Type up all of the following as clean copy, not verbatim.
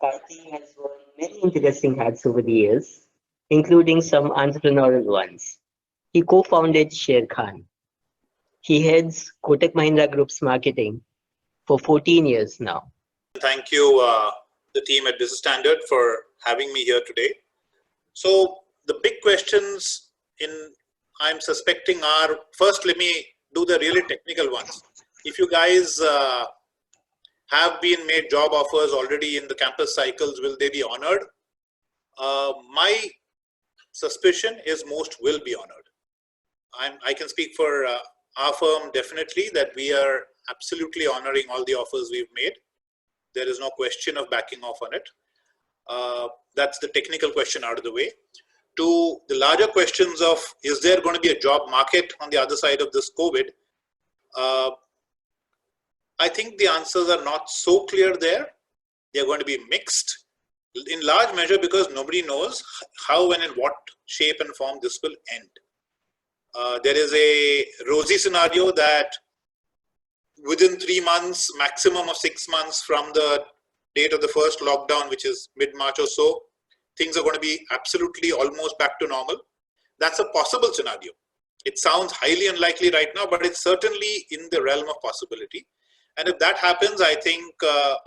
Karthi has worn many interesting hats over the years, including some entrepreneurial ones. He co-founded Khan. He heads Kotak Mahindra Group's marketing for 14 years now. Thank you, the team at Business Standard, for having me here today. So the big questions I'm suspecting are, first, let me do the really technical ones. If you guys have been made job offers already in the campus cycles, will they be honored? My suspicion is most will be honored. I can speak for our firm definitely that we are absolutely honoring all the offers we've made. There is no question of backing off on it. That's the technical question out of the way. To the larger questions of, is there going to be a job market on the other side of this COVID? I think the answers are not so clear there. They're going to be mixed in large measure because nobody knows how and in what shape and form this will end. There is a rosy scenario that within 3 months, maximum of 6 months from the date of the first lockdown, which is mid-March or so, things are going to be absolutely almost back to normal. That's a possible scenario. It sounds highly unlikely right now, but it's certainly in the realm of possibility. And if that happens, I think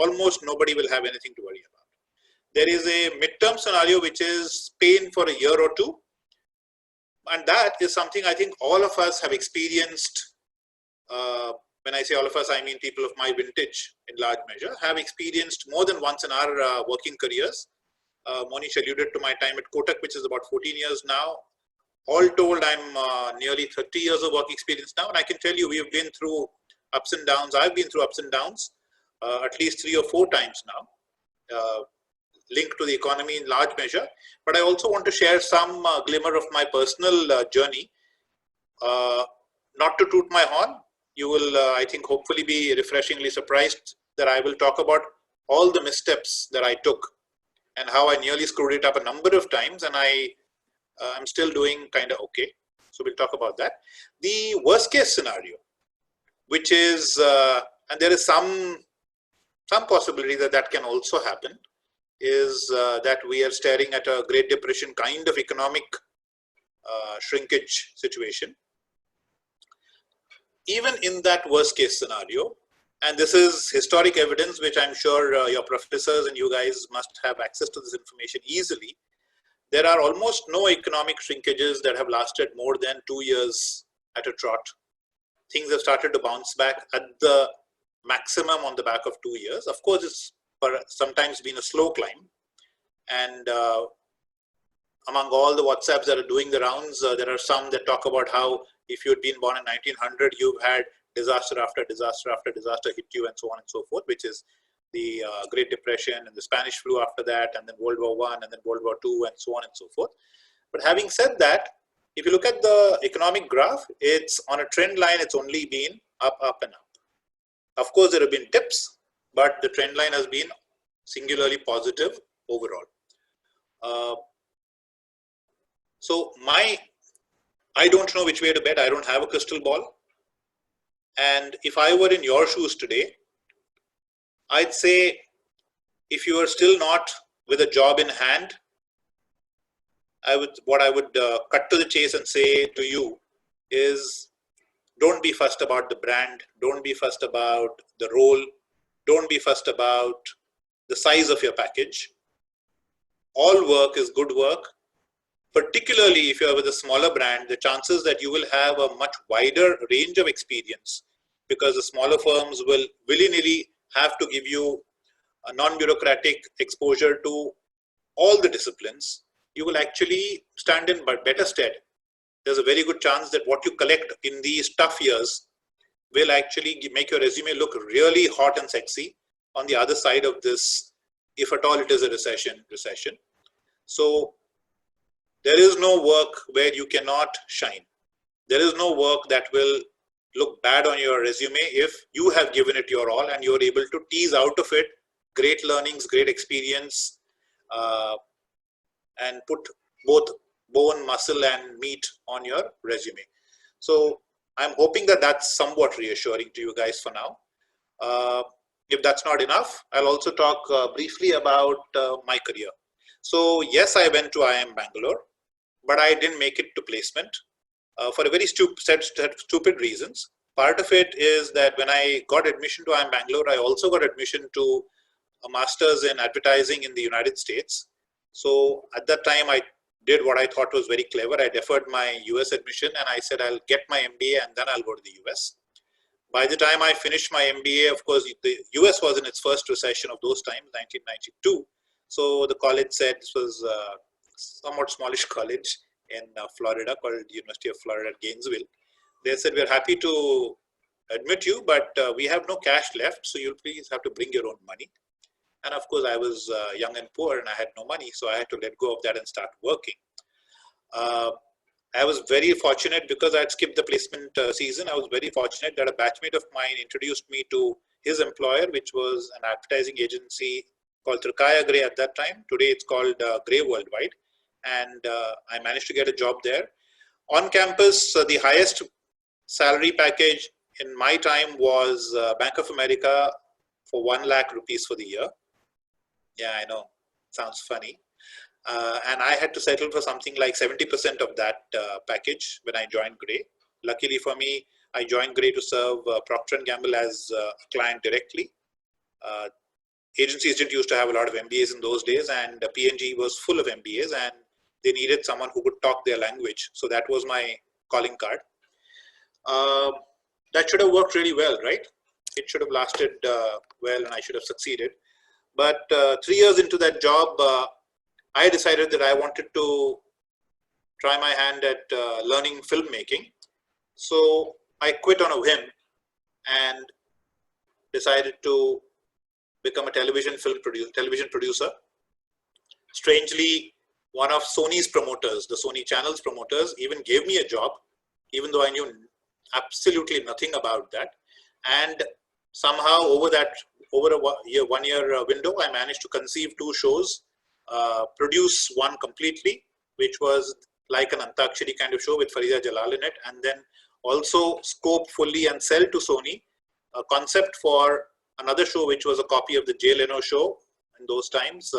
almost nobody will have anything to worry about. There is a midterm scenario, which is Spain for a year or two. And that is something I think all of us have experienced. When I say all of us, I mean people of my vintage in large measure, have experienced more than once in our working careers. Monish alluded to my time at Kotak, which is about 14 years now. All told, I'm nearly 30 years of work experience now. And I can tell you, we have been through ups and downs. I've been through ups and downs at least 3 or 4 times now, linked to the economy in large measure. But I also want to share some glimmer of my personal journey. Not to toot my horn, you will, I think, hopefully be refreshingly surprised that I will talk about all the missteps that I took and how I nearly screwed it up a number of times, and I'm still doing kind of okay. So we'll talk about that. The worst case scenario, which is, and there is some possibility that that can also happen, is that we are staring at a Great Depression kind of economic shrinkage situation. Even in that worst case scenario, and this is historic evidence, which I'm sure your professors and you guys must have access to this information easily, there are almost no economic shrinkages that have lasted more than 2 years at a trot. Things have started to bounce back at the maximum on the back of 2 years. Of course, it's sometimes been a slow climb. And among all the WhatsApps that are doing the rounds, there are some that talk about how if you'd been born in 1900, you've had disaster after disaster after disaster hit you and so on and so forth, which is the Great Depression and the Spanish flu after that, and then World War I and then World War II and so on and so forth. But having said that, if you look at the economic graph, it's on a trend line, it's only been up, up and up. Of course, there have been dips, but the trend line has been singularly positive overall. So I don't know which way to bet. I don't have a crystal ball. And if I were in your shoes today, I'd say if you are still not with a job in hand, what I would cut to the chase and say to you is, don't be fussed about the brand. Don't be fussed about the role. Don't be fussed about the size of your package. All work is good work. Particularly if you are with a smaller brand, the chances that you will have a much wider range of experience, because the smaller firms will willy-nilly have to give you a non-bureaucratic exposure to all the disciplines. You will actually stand in better stead. There's a very good chance that what you collect in these tough years will actually make your resume look really hot and sexy on the other side of this, if at all it is a recession. So there is no work where you cannot shine. There is no work that will look bad on your resume if you have given it your all and you're able to tease out of it great learnings, great experience, and put both bone, muscle, and meat on your resume. So I'm hoping that that's somewhat reassuring to you guys for now. If that's not enough, I'll also talk briefly about my career. So yes, I went to IIM Bangalore, but I didn't make it to placement for a very stupid reasons. Part of it is that when I got admission to IIM Bangalore, I also got admission to a master's in advertising in the United States. So at that time, I did what I thought was very clever. I deferred my US admission and I said, I'll get my MBA and then I'll go to the US. By the time I finished my MBA, of course, the US was in its first recession of those times, 1992. So the college said, this was a somewhat smallish college in Florida called University of Florida at Gainesville. They said, we're happy to admit you, but we have no cash left, so you'll please have to bring your own money. And of course, I was young and poor and I had no money, so I had to let go of that and start working. I was very fortunate because I had skipped the placement season. I was very fortunate that a batchmate of mine introduced me to his employer, which was an advertising agency called Trikaya Gray at that time. Today it's called Gray Worldwide. And I managed to get a job there. On campus, the highest salary package in my time was Bank of America for 1 lakh rupees for the year. Yeah, I know, sounds funny. And I had to settle for something like 70% of that package when I joined Gray. Luckily for me, I joined Gray to serve Procter & Gamble as a client directly. Agencies didn't used to have a lot of MBAs in those days, and P&G was full of MBAs, and they needed someone who could talk their language. So that was my calling card. That should have worked really well, right? It should have lasted well, and I should have succeeded. But 3 years into that job, I decided that I wanted to try my hand at learning filmmaking. So I quit on a whim and decided to become a television producer. Strangely, one of Sony's promoters, the Sony Channel's promoters, even gave me a job, even though I knew absolutely nothing about that. And somehow over a 1 year window, I managed to conceive 2 shows, produce one completely, which was like an Antakshari kind of show with Farida Jalal in it, and then also scope fully and sell to Sony a concept for another show, which was a copy of the Jay Leno show in those times,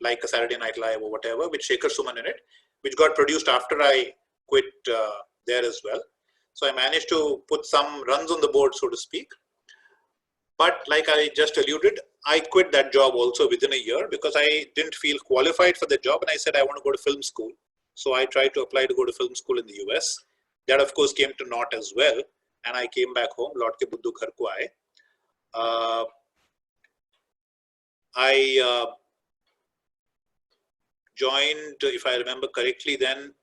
like a Saturday Night Live or whatever, with Shekhar Suman in it, which got produced after I quit there as well. So I managed to put some runs on the board, so to speak. But like I just alluded, I quit that job also within a year because I didn't feel qualified for the job, and I said I want to go to film school. So I tried to apply to go to film school in the US. That of course came to naught as well, and I came back home. Lord ke buddhu ghar ko aaye. I joined, if I remember correctly, then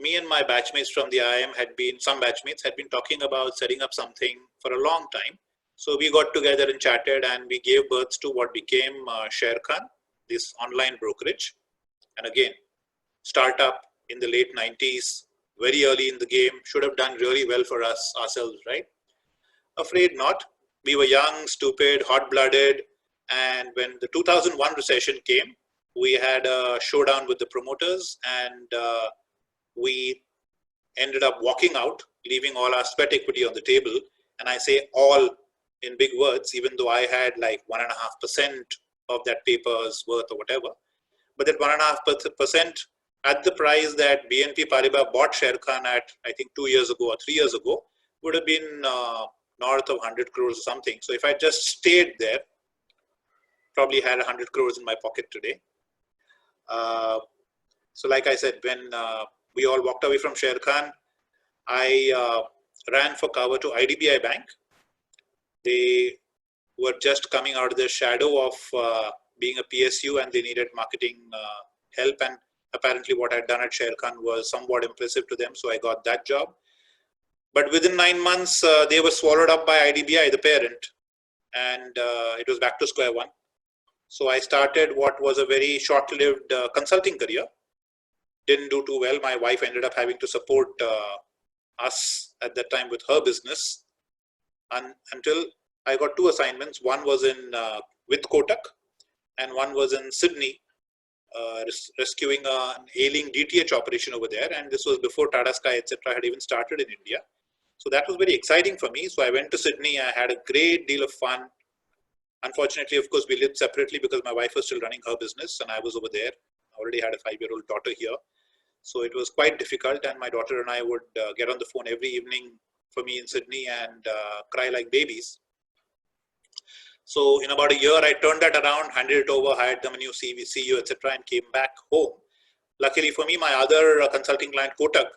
me and my batchmates from the IIM some batchmates had been talking about setting up something for a long time. So we got together and chatted, and we gave birth to what became Sharekhan, this online brokerage. And again, startup in the late 90s, very early in the game, should have done really well for ourselves, right? Afraid not. We were young, stupid, hot-blooded. And when the 2001 recession came, we had a showdown with the promoters, and we ended up walking out, leaving all our sweat equity on the table. And I say all in big words, even though I had like 1.5% of that paper's worth or whatever. But that 1.5% at the price that BNP Paribas bought Sharekhan at, I think 2 years ago or 3 years ago, would have been north of 100 crores or something. So if I just stayed there, probably had 100 crores in my pocket today. So like I said, when we all walked away from Sharekhan, I ran for cover to IDBI Bank. They were just coming out of the shadow of being a PSU, and they needed marketing help. And apparently what I'd done at Sharekhan was somewhat impressive to them. So I got that job. But within 9 months, they were swallowed up by IDBI, the parent. And it was back to square one. So I started what was a very short-lived consulting career. Didn't do too well. My wife ended up having to support us at that time with her business. Until I got 2 assignments. One was with Kotak, and one was in Sydney, rescuing an ailing DTH operation over there. And this was before Tata Sky, etc., had even started in India. So that was very exciting for me. So I went to Sydney. I had a great deal of fun. Unfortunately, of course, we lived separately because my wife was still running her business and I was over there. I already had a 5-year-old daughter here. So it was quite difficult, and my daughter and I would get on the phone every evening for me in Sydney and cry like babies. So in about a year, I turned that around, handed it over, hired them a new CEO, etc., and came back home. Luckily for me, my other consulting client, Kotak,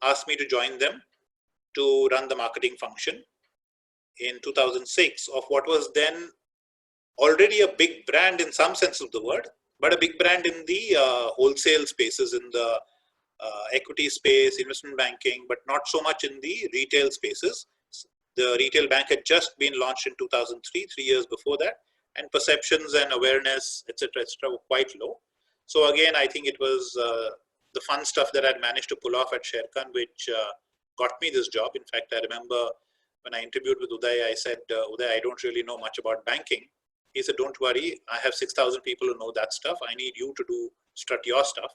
asked me to join them to run the marketing function in 2006 of what was then already a big brand in some sense of the word, but a big brand in the wholesale spaces, in the equity space, investment banking, but not so much in the retail spaces. The retail bank had just been launched in 2003, 3 years before that, and perceptions and awareness, etc., were quite low. So again, I think it was the fun stuff that I'd managed to pull off at Sharekhan, which got me this job. In fact, I remember when I interviewed with Uday, I said, Uday, I don't really know much about banking. He said, don't worry, I have 6,000 people who know that stuff. I need you to strut your stuff.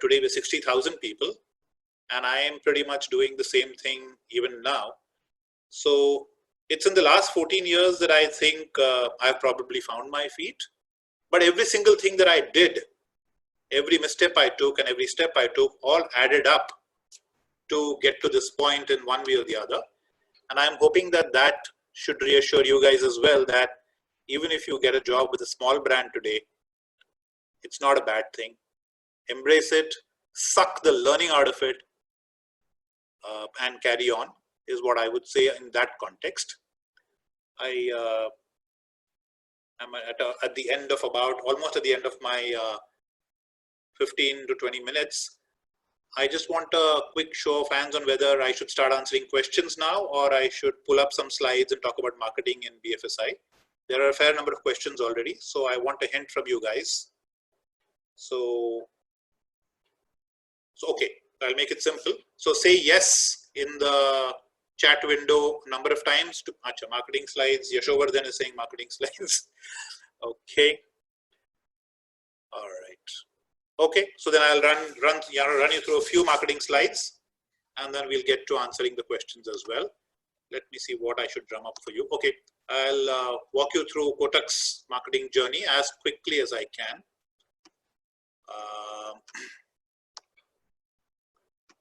Today we're 60,000 people, and I am pretty much doing the same thing even now. So it's in the last 14 years that I think I've probably found my feet. But every single thing that I did, every misstep I took and every step I took, all added up to get to this point in one way or the other. And I'm hoping that that should reassure you guys as well, that even if you get a job with a small brand today, it's not a bad thing. Embrace it, suck the learning out of it, and carry on, is what I would say in that context. I'm at the end of almost at the end of my 15 to 20 minutes. I just want a quick show of hands on whether I should start answering questions now, or I should pull up some slides and talk about marketing in BFSI. There are a fair number of questions already, so I want a hint from you guys. So okay, I'll make it simple. So say yes in the chat window number of times to marketing slides. Yashovardhan is saying marketing slides. Okay. All right. Okay. So then I'll run you through a few marketing slides, and then we'll get to answering the questions as well. Let me see what I should drum up for you. Okay. I'll walk you through Kotak's marketing journey as quickly as I can.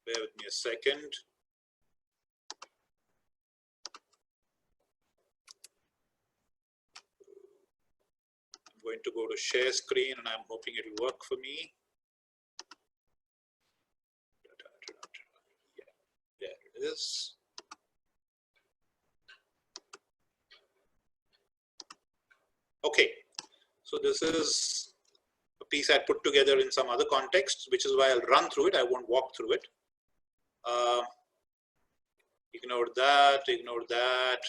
Bear with me a second. I'm going to go to share screen, and I'm hoping it will work for me. Yeah, there it is. Okay, so this is a piece I put together in some other context, which is why I'll run through it. I won't walk through it. Ignore that.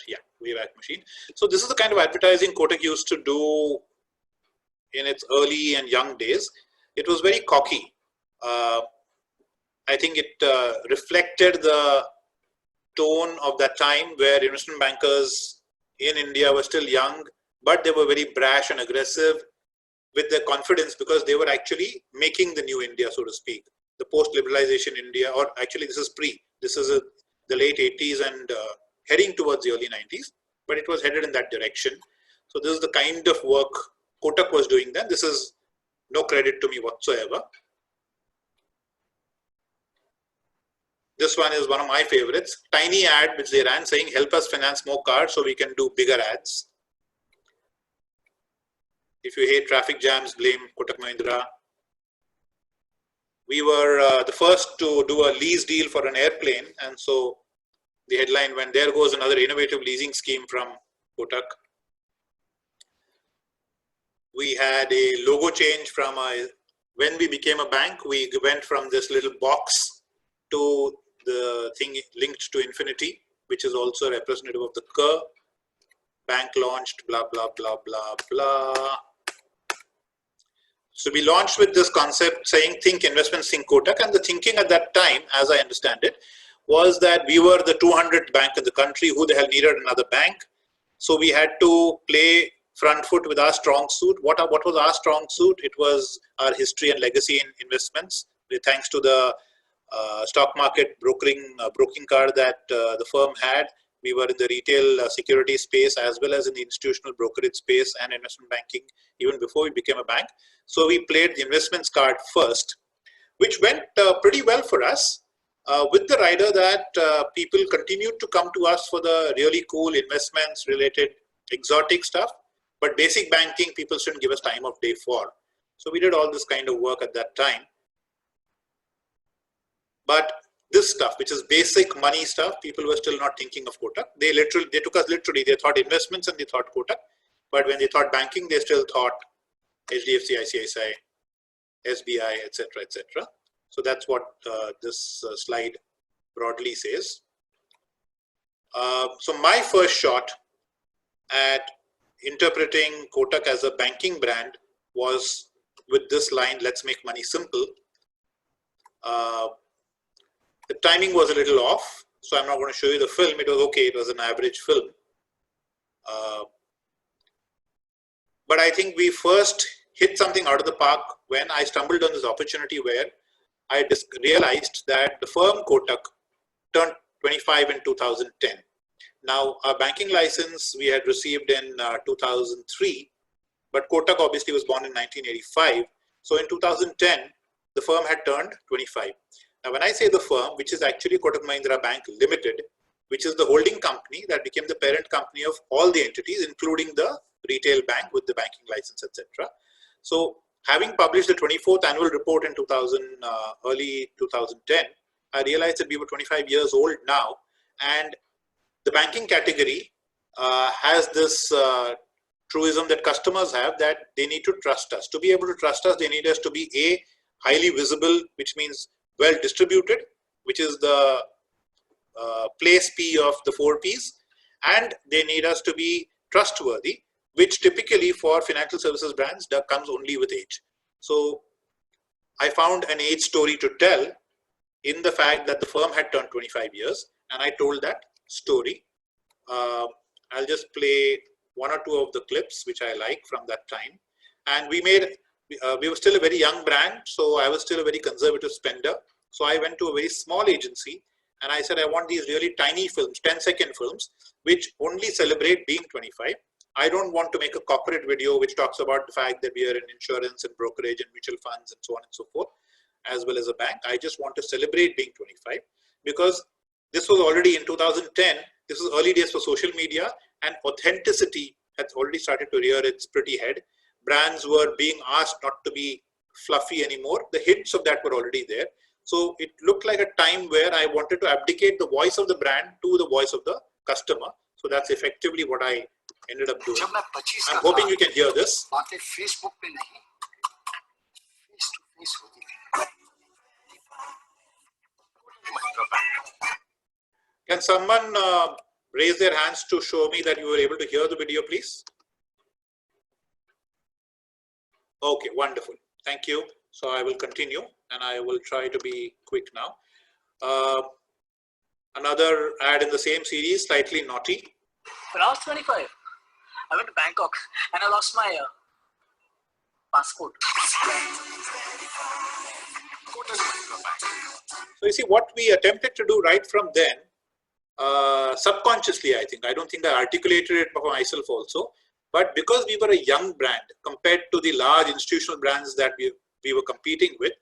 Yeah, Wayback Machine. So this is the kind of advertising Kotak used to do in its early and young days. It was very cocky. I think it reflected the tone of that time where investment bankers in India were still young, but they were very brash and aggressive with their confidence because they were actually making the new India, so to speak. The post-liberalization India, or actually this is the late 80s and heading towards the early 90s, but it was headed in that direction. So this is the kind of work Kotak was doing then. This is no credit to me whatsoever. This one is one of my favorites. Tiny ad which they ran saying, help us finance more cars so we can do bigger ads. If you hate traffic jams, blame Kotak Mahindra. We were the first to do a lease deal for an airplane, and so the headline went, there goes another innovative leasing scheme from Kotak. We had a logo change from when we became a bank, we went from this little box to the thing linked to infinity, which is also a representative of the curve. Bank launched, blah, blah, blah, blah, blah. So we launched with this concept saying, think investments, think Kotak. And the thinking at that time, as I understand it, was that we were the 200th bank in the country. Who the hell needed another bank? So we had to play front foot with our strong suit. What was our strong suit? It was our history and legacy in investments. Thanks to the stock market broking card that the firm had. We were in the retail security space as well as in the institutional brokerage space and investment banking even before we became a bank. So we played the investments card first, which went pretty well for us, with the rider that people continued to come to us for the really cool investments related exotic stuff, but basic banking people shouldn't give us time of day for. So we did all this kind of work at that time. But this stuff, which is basic money stuff, people were still not thinking of Kotak. They took us literally. They thought investments and they thought Kotak. But when they thought banking, they still thought HDFC, ICICI, SBI, etc., etc. So that's what this slide broadly says. So my first shot at interpreting Kotak as a banking brand was with this line, "Let's make money simple." The timing was a little off, so I'm not going to show you the film. It was okay. It was an average film. But I think we first hit something out of the park when I stumbled on this opportunity where I realized that the firm Kotak turned 25 in 2010. Now, our banking license we had received in 2003, but Kotak obviously was born in 1985. So in 2010, the firm had turned 25. Now, when I say the firm, which is actually Kotak Mahindra Bank Limited, which is the holding company that became the parent company of all the entities, including the retail bank with the banking license, etc. So, having published the 24th annual report in early 2010, I realized that we were 25 years old now, and the banking category has this truism that customers have, that they need to trust us. To be able to trust us, they need us to be A, highly visible, which means well distributed, which is the place P of the 4 Ps, and they need us to be trustworthy, which typically for financial services brands that comes only with age. So I found an age story to tell in the fact that the firm had turned 25 years, and I told that story. I'll just play one or two of the clips which I like from that time. And we were still a very young brand, so I was still a very conservative spender. So I went to a very small agency and I said, I want these really tiny films, 10-second films, which only celebrate being 25. I don't want to make a corporate video which talks about the fact that we are in insurance and brokerage and mutual funds and so on and so forth, as well as a bank. I just want to celebrate being 25, because this was already in 2010. This was early days for social media, and authenticity had already started to rear its pretty head. Brands were being asked not to be fluffy anymore. The hints of that were already there. So it looked like a time where I wanted to abdicate the voice of the brand to the voice of the customer. So that's effectively what I ended up doing. I'm hoping you can hear this. Can someone raise their hands to show me that you were able to hear the video, please? Okay, wonderful. Thank you. So I will continue, and I will try to be quick now. Another ad in the same series, slightly naughty. When I was 25, I went to Bangkok and I lost my passport. So you see, what we attempted to do right from then, subconsciously, I think. I don't think I articulated it for myself also. But because we were a young brand compared to the large institutional brands that we were competing with,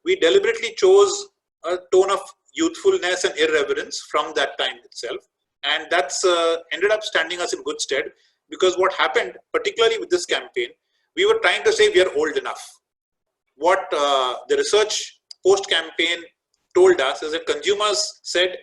we deliberately chose a tone of youthfulness and irreverence from that time itself. And that's ended up standing us in good stead, because what happened, particularly with this campaign, we were trying to say we are old enough. What the research post-campaign told us is that consumers said,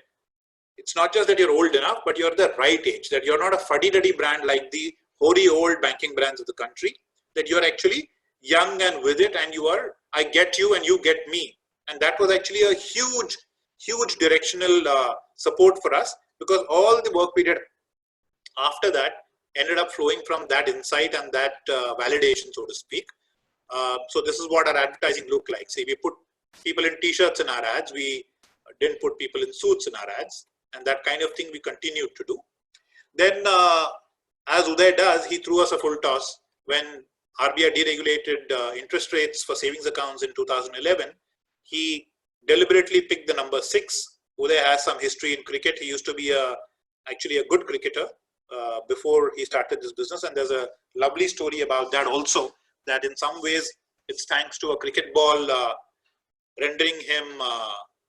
it's not just that you're old enough, but you're the right age, that you're not a fuddy-duddy brand like the hoary old banking brands of the country, that you're actually young and with it, and you are, I get you and you get me. And that was actually a huge, huge directional support for us, because all the work we did after that ended up flowing from that insight and that validation, so to speak. So this is what our advertising looked like. Say we put people in t-shirts in our ads, we didn't put people in suits in our ads, and that kind of thing we continued to do. Then as Uday does, he threw us a full toss when RBI deregulated interest rates for savings accounts in 2011. He deliberately picked the number 6. Uday has some history in cricket. He used to be actually a good cricketer before he started this business, and there's a lovely story about that also, that in some ways it's thanks to a cricket ball rendering him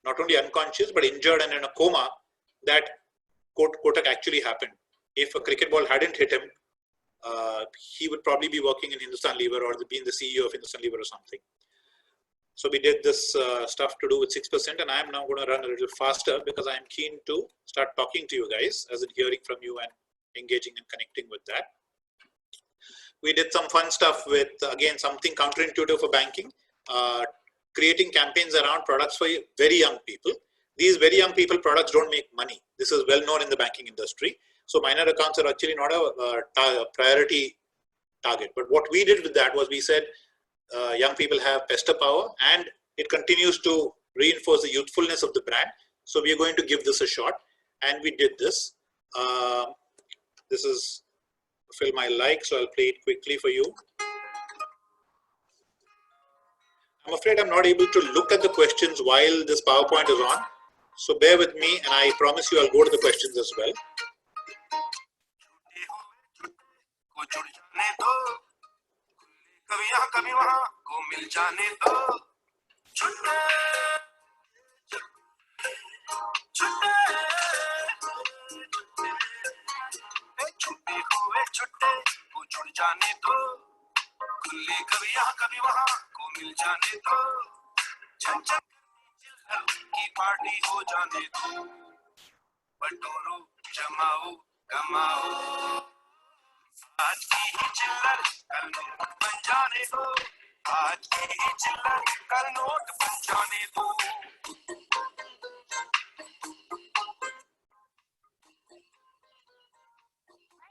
not only unconscious but injured and in a coma that Kotak actually happened. If a cricket ball hadn't hit him, he would probably be working in Hindustan Lever or being the CEO of Hindustan Lever or something. So we did this stuff to do with 6%, and I'm now going to run a little faster because I'm keen to start talking to you guys, as in hearing from you and engaging and connecting with that. We did some fun stuff with, again, something counterintuitive for banking, creating campaigns around products for very young people. These very young people products don't make money. This is well known in the banking industry. So minor accounts are actually not a priority target. But what we did with that was we said, young people have pester power, and it continues to reinforce the youthfulness of the brand. So we are going to give this a shot, and we did this. This is a film I like, so I'll play it quickly for you. I'm afraid I'm not able to look at the questions while this PowerPoint is on. So bear with me, and I promise you I'll go to the questions as well.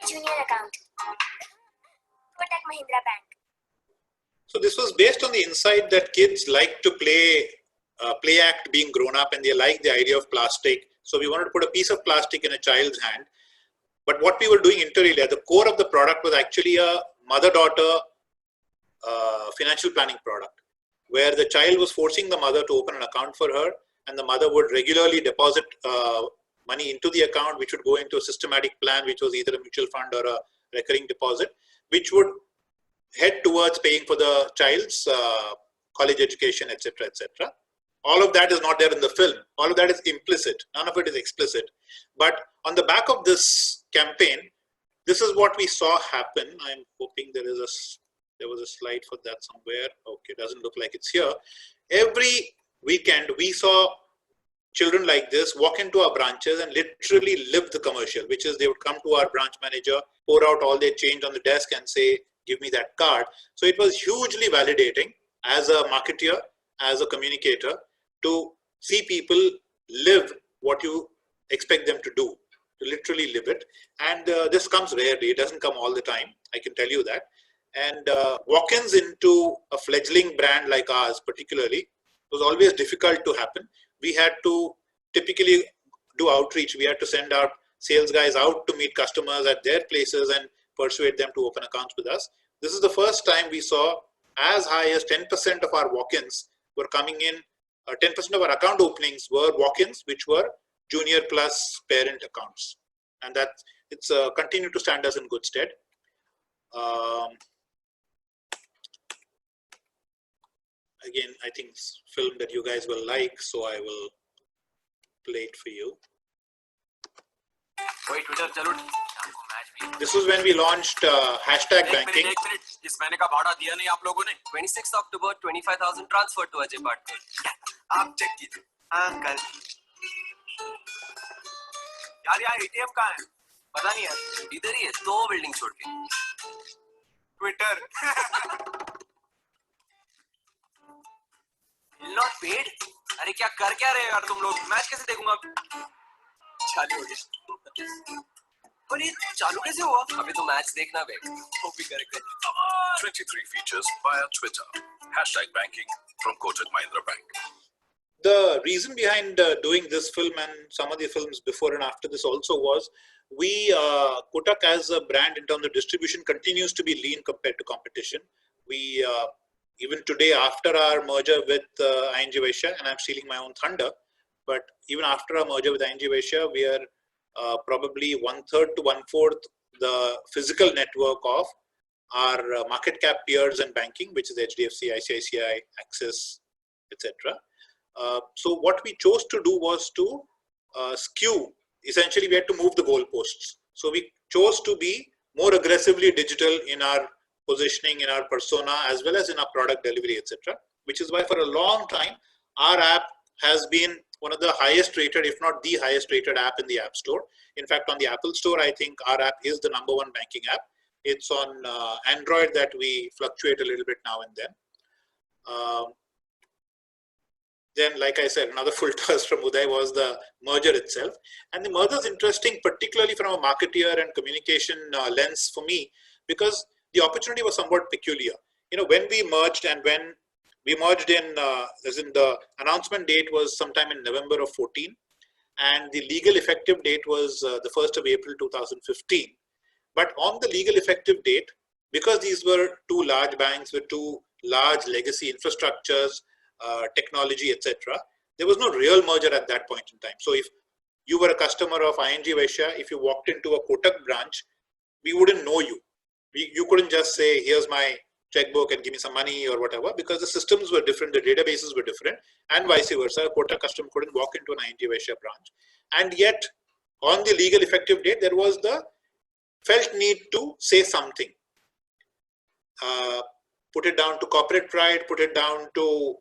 Junior account, Kotak Mahindra Bank. So this was based on the insight that kids like to play act being grown up, and they like the idea of plastic. So we wanted to put a piece of plastic in a child's hand. But what we were doing internally at the core of the product was actually a mother-daughter financial planning product, where the child was forcing the mother to open an account for her, and the mother would regularly deposit money into the account, which would go into a systematic plan, which was either a mutual fund or a recurring deposit, which would head towards paying for the child's college education, etc., etc. All of that is not there in the film. All of that is implicit. None of it is explicit. But on the back of this campaign, this is what we saw happen. I'm hoping there was a slide for that somewhere. Okay, doesn't look like it's here. Every weekend, we saw children like this walk into our branches and literally live the commercial, which is they would come to our branch manager, pour out all their change on the desk and say, give me that card. So it was hugely validating as a marketeer, as a communicator, to see people live what you expect them to do, to literally live it. And this comes rarely. It doesn't come all the time. I can tell you that. And walk-ins into a fledgling brand like ours, particularly, was always difficult to happen. We had to typically do outreach. We had to send our sales guys out to meet customers at their places and persuade them to open accounts with us. This is the first time we saw as high as 10% of our walk-ins were coming in. 10% of our account openings were walk-ins, which were junior plus parent accounts. And that it's continued to stand us in good stead. Again, I think it's a film that you guys will like, so I will play it for you. This was when we launched hashtag banking. 26th October, 25,000 transferred to Ajay Patkar. आप check कीजिए. Uncle. यार ATM कहाँ है? पता नहीं यार. इधर ही है. 2 बिल्डिंग छोड़ के. Twitter. Not paid? अरे क्या कर क्या रहे हो यार तुम लोग? मैच कैसे देखूंगा? चालू हो गया. पर ये चालू कैसे हुआ? अभी तो मैच देखना बे. वो भी करेक्ट है. 23 features via Twitter. Hashtag banking from Kotak Mahindra Bank. The reason behind doing this film and some of the films before and after this also was Kotak as a brand in terms of distribution continues to be lean compared to competition. We even today after our merger with ING Vaishya, and I'm stealing my own thunder, but even after our merger with ING Vaishya, we are probably 1/3 to 1/4 the physical network of our market cap peers in banking, which is HDFC, ICICI, Axis, etc. So what we chose to do was to skew. Essentially, we had to move the goalposts. So we chose to be more aggressively digital in our positioning, in our persona, as well as in our product delivery, etc. Which is why for a long time, our app has been one of the highest rated, if not the highest rated app in the App Store. In fact, on the Apple Store, I think our app is the #1 banking app. It's on Android that we fluctuate a little bit now and then. Then, like I said, another full toss from Uday was the merger itself. And the merger is interesting, particularly from a marketeer and communication lens for me, because the opportunity was somewhat peculiar. You know, when we merged and when we merged in, as in the announcement date was sometime in November of 14, and the legal effective date was the 1st of April 2015. But on the legal effective date, because these were two large banks with two large legacy infrastructures, technology, etc., there was no real merger at that point in time. So if you were a customer of ING Vaishya, if you walked into a Kotak branch, we wouldn't know you. You couldn't just say, here's my checkbook and give me some money or whatever, because the systems were different, the databases were different, and vice versa. A Kotak customer couldn't walk into an ING Vaishya branch. And yet, on the legal effective date, there was the felt need to say something. Put it down to corporate pride, put it down to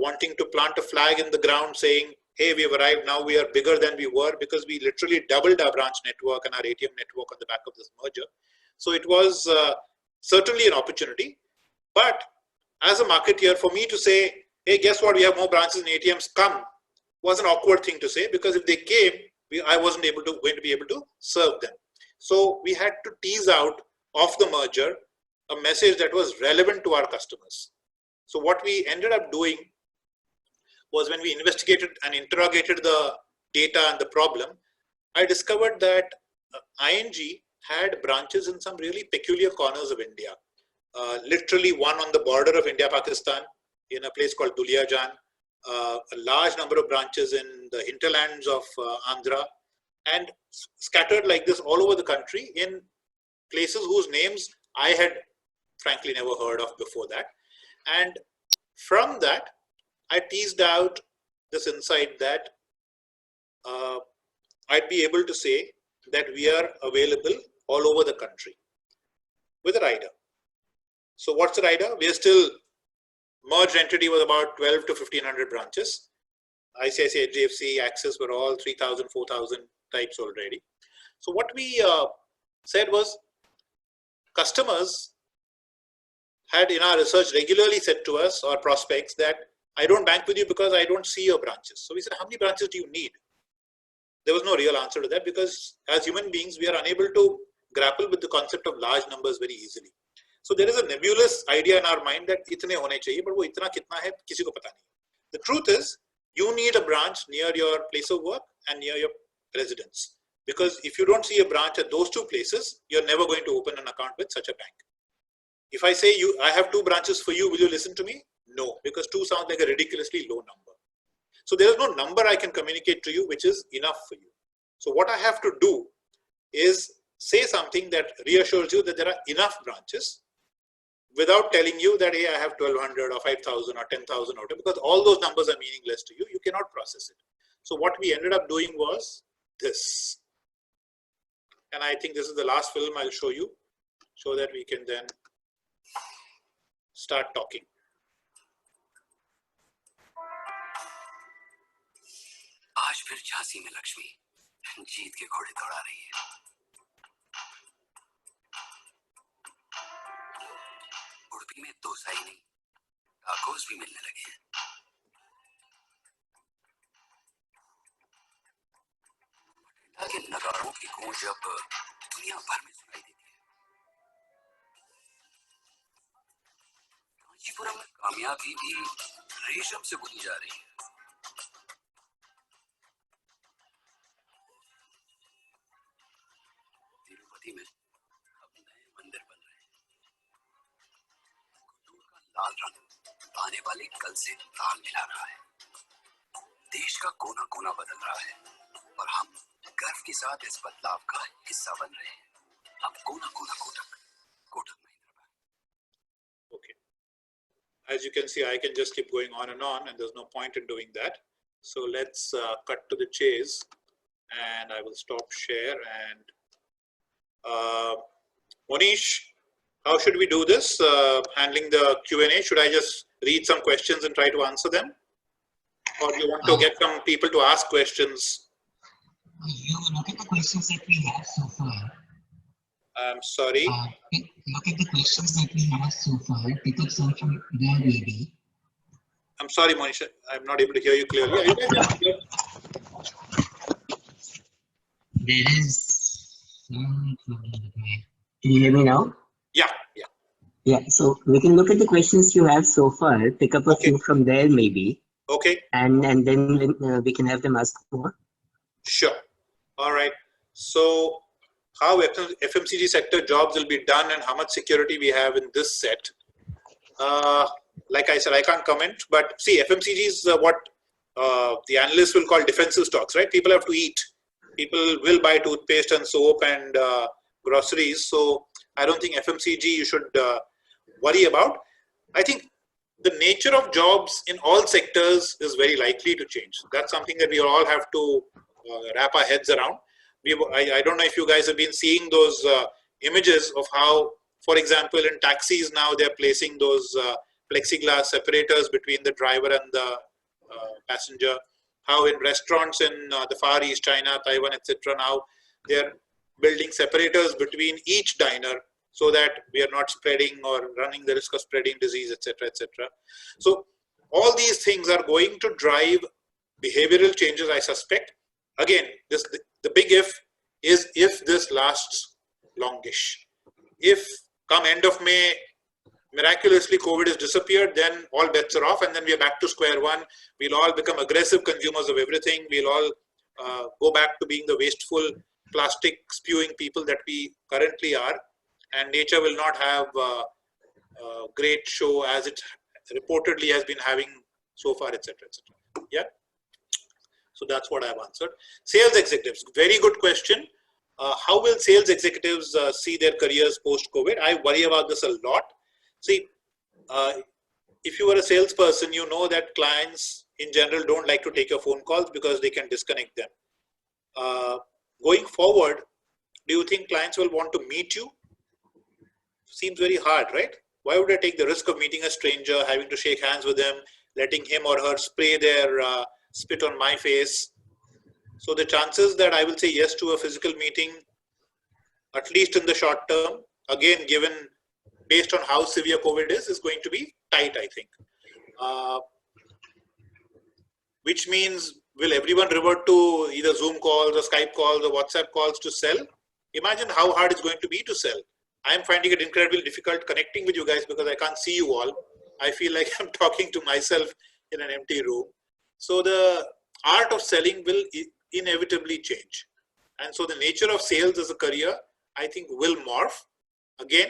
wanting to plant a flag in the ground saying, hey, we've arrived, now we are bigger than we were, because we literally doubled our branch network and our ATM network on the back of this merger. So it was certainly an opportunity. But as a marketeer, for me to say, hey, guess what, we have more branches and ATMs, come, was an awkward thing to say, because if they came, I wasn't going to be able to serve them. So we had to tease out of the merger a message that was relevant to our customers. So what we ended up doing was, when we investigated and interrogated the data and the problem, I discovered that ING had branches in some really peculiar corners of India. Literally one on the border of India-Pakistan in a place called Duliajan, a large number of branches in the hinterlands of Andhra, and scattered like this all over the country in places whose names I had frankly never heard of before that. And from that, I teased out this insight that I'd be able to say that we are available all over the country with a rider. So what's the rider? We are still, merged entity was about 12 to 1500 branches. ICICI, HDFC, Axis were all 3000, 4000 types already. So what we said was, customers had in our research regularly said to us, or prospects, that I don't bank with you because I don't see your branches. So we said, how many branches do you need? There was no real answer to that, because as human beings, we are unable to grapple with the concept of large numbers very easily. So there is a nebulous idea in our mind that itne hone chahiye, but wo itna kitna hai, kisi ko pata nahi. The truth is, you need a branch near your place of work and near your residence. Because if you don't see a branch at those two places, you're never going to open an account with such a bank. If I say, I have 2 branches for you, will you listen to me? No, because 2 sounds like a ridiculously low number. So there is no number I can communicate to you which is enough for you. So what I have to do is say something that reassures you that there are enough branches, without telling you that, hey, I have 1200 or 5000 or 10,000 or whatever, because all those numbers are meaningless to you. You cannot process it. So what we ended up doing was this. And I think this is the last film I'll show you, so that we can then start talking. आज फिर झांसी में लक्ष्मी जीत के घोड़े दौड़ा रही है। उड़पी में दोसा ही नहीं, टाकोस भी मिलने लगे हैं। के नगाड़ों की गूंज अब दुनिया भर में सुनाई देती है। कांचीपुरम में कामयाबी भी रेशम से बुनी जा रही है। तिरुपति में अब नए मंदिर बन रहे हैं। दूर का लाल रंग से ताल मिला रहा है। देश का कोना कोना बदल रहा है और हम गर्व के साथ इस बदलाव का हिस्सा बन रहे हैं। अब कोना कोना Kotak Mahindra bank. Okay. As you can see, I can just keep going on, and there's no point in doing that. So let's cut to the chase, and I will stop share. And Monish, how should we do this? Handling the Q&A? Should I just read some questions and try to answer them? Or do you want to get some people to ask questions? You look at the questions that we have so far. I'm sorry. Look at the questions that we have so far. Pick up some from there, maybe. I'm sorry, Monish. I'm not able to hear you clearly. Are you guys here? There is some problem with my. Can you hear me now? Yeah. Yeah. So we can look at the questions you have so far. Pick up a few from there, maybe. Okay. And then we can have them ask more. Sure. All right. So, how FMCG sector jobs will be done and how much security we have in this set. Like I said, I can't comment, but see, FMCG is what the analysts will call defensive stocks, right? People have to eat. People will buy toothpaste and soap and groceries. So I don't think FMCG you should worry about. I think the nature of jobs in all sectors is very likely to change. That's something that we all have to wrap our heads around. I don't know if you guys have been seeing those images of how, for example, in taxis now they're placing those plexiglass separators between the driver and the passenger. How in restaurants in the Far East, China, Taiwan, etc. now they're building separators between each diner so that we are not spreading or running the risk of spreading disease, etc., etc. So all these things are going to drive behavioral changes, I suspect. Again, the big if is if this lasts longish. If come end of May, miraculously COVID has disappeared, then all bets are off and then we are back to square one. We'll all become aggressive consumers of everything. We'll all go back to being the wasteful, plastic spewing people that we currently are. And nature will not have a great show as it reportedly has been having so far, etc., etc. Yeah. So that's what I've answered. Sales executives, very good question. How will sales executives see their careers post-COVID? I worry about this a lot. See, if you are a salesperson, you know that clients in general don't like to take your phone calls because they can disconnect them. Going forward, do you think clients will want to meet you? Seems very hard, right? Why would I take the risk of meeting a stranger, having to shake hands with them, letting him or her spray their spit on my face? So the chances that I will say yes to a physical meeting, at least in the short term, again, given based on how severe COVID is going to be tight, I think. Which means, will everyone revert to either Zoom calls or Skype calls or WhatsApp calls to sell? Imagine how hard it's going to be to sell. I'm finding it incredibly difficult connecting with you guys because I can't see you all. I feel like I'm talking to myself in an empty room. So the art of selling will inevitably change. And so the nature of sales as a career, I think, will morph. Again,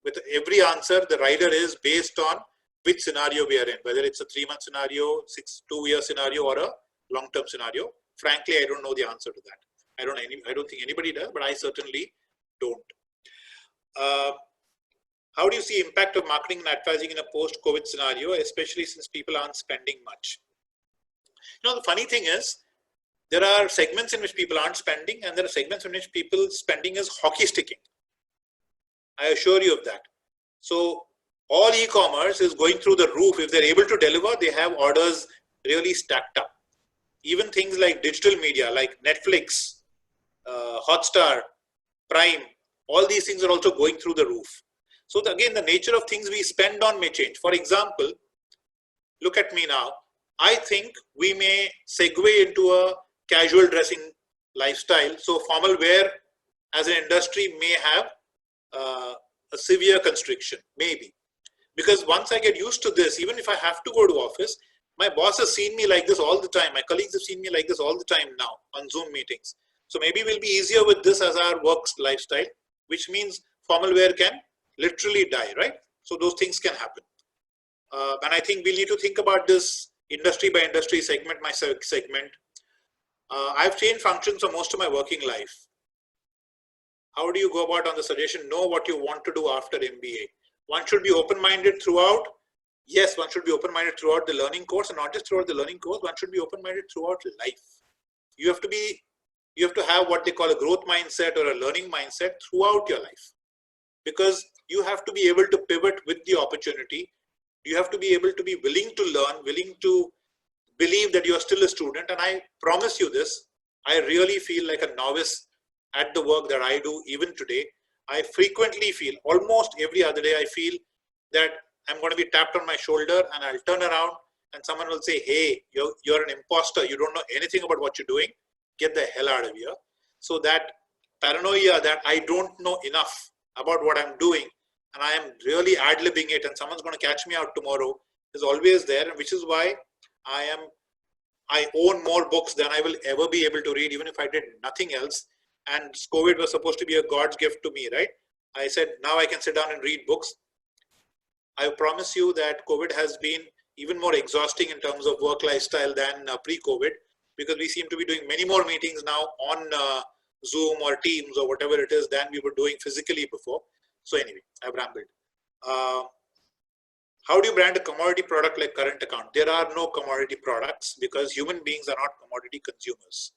with every answer, the rider is based on which scenario we are in, whether it's a 3-month scenario, 2-year scenario, or a long-term scenario. Frankly, I don't know the answer to that. I don't think anybody does, but I certainly don't. How do you see impact of marketing and advertising in a post-COVID scenario, especially since people aren't spending much? You know, the funny thing is, there are segments in which people aren't spending, and there are segments in which people spending is hockey sticking. I assure you of that. So all e-commerce is going through the roof. If they're able to deliver, they have orders really stacked up. Even things like digital media, like Netflix, Hotstar, Prime, all these things are also going through the roof. So again, the nature of things we spend on may change. For example, look at me now. I think we may segue into a casual dressing lifestyle. So formal wear as an industry may have a severe constriction, maybe. Because once I get used to this, even if I have to go to office, my boss has seen me like this all the time. My colleagues have seen me like this all the time now on Zoom meetings. So maybe we'll be easier with this as our work lifestyle, which means formal wear can literally die, right? So those things can happen. And I think we'll need to think about this industry by industry, segment by segment. I've changed functions for most of my working life. How do you go about on the suggestion? Know what you want to do after MBA. One should be open-minded throughout. Yes, one should be open-minded throughout the learning course, and not just throughout the learning course. One should be open-minded throughout life. You have to have what they call a growth mindset or a learning mindset throughout your life, because you have to be able to pivot with the opportunity. You have to be able to be willing to learn, willing to believe that you are still a student. And I promise you this, I really feel like a novice at the work that I do even today. I frequently feel, almost every other day, I feel that I'm going to be tapped on my shoulder and I'll turn around and someone will say, hey, you're an imposter. You don't know anything about what you're doing. Get the hell out of here. So that paranoia that I don't know enough about what I'm doing and I am really ad-libbing it and someone's going to catch me out tomorrow is always there, which is why I own more books than I will ever be able to read, even if I did nothing else. And COVID was supposed to be a God's gift to me, right? I said, now I can sit down and read books. I promise you that COVID has been even more exhausting in terms of work lifestyle than pre-COVID, because we seem to be doing many more meetings now on Zoom or Teams or whatever it is than we were doing physically before. So anyway, I've rambled. How do you brand a commodity product like current account? There are no commodity products because human beings are not commodity consumers.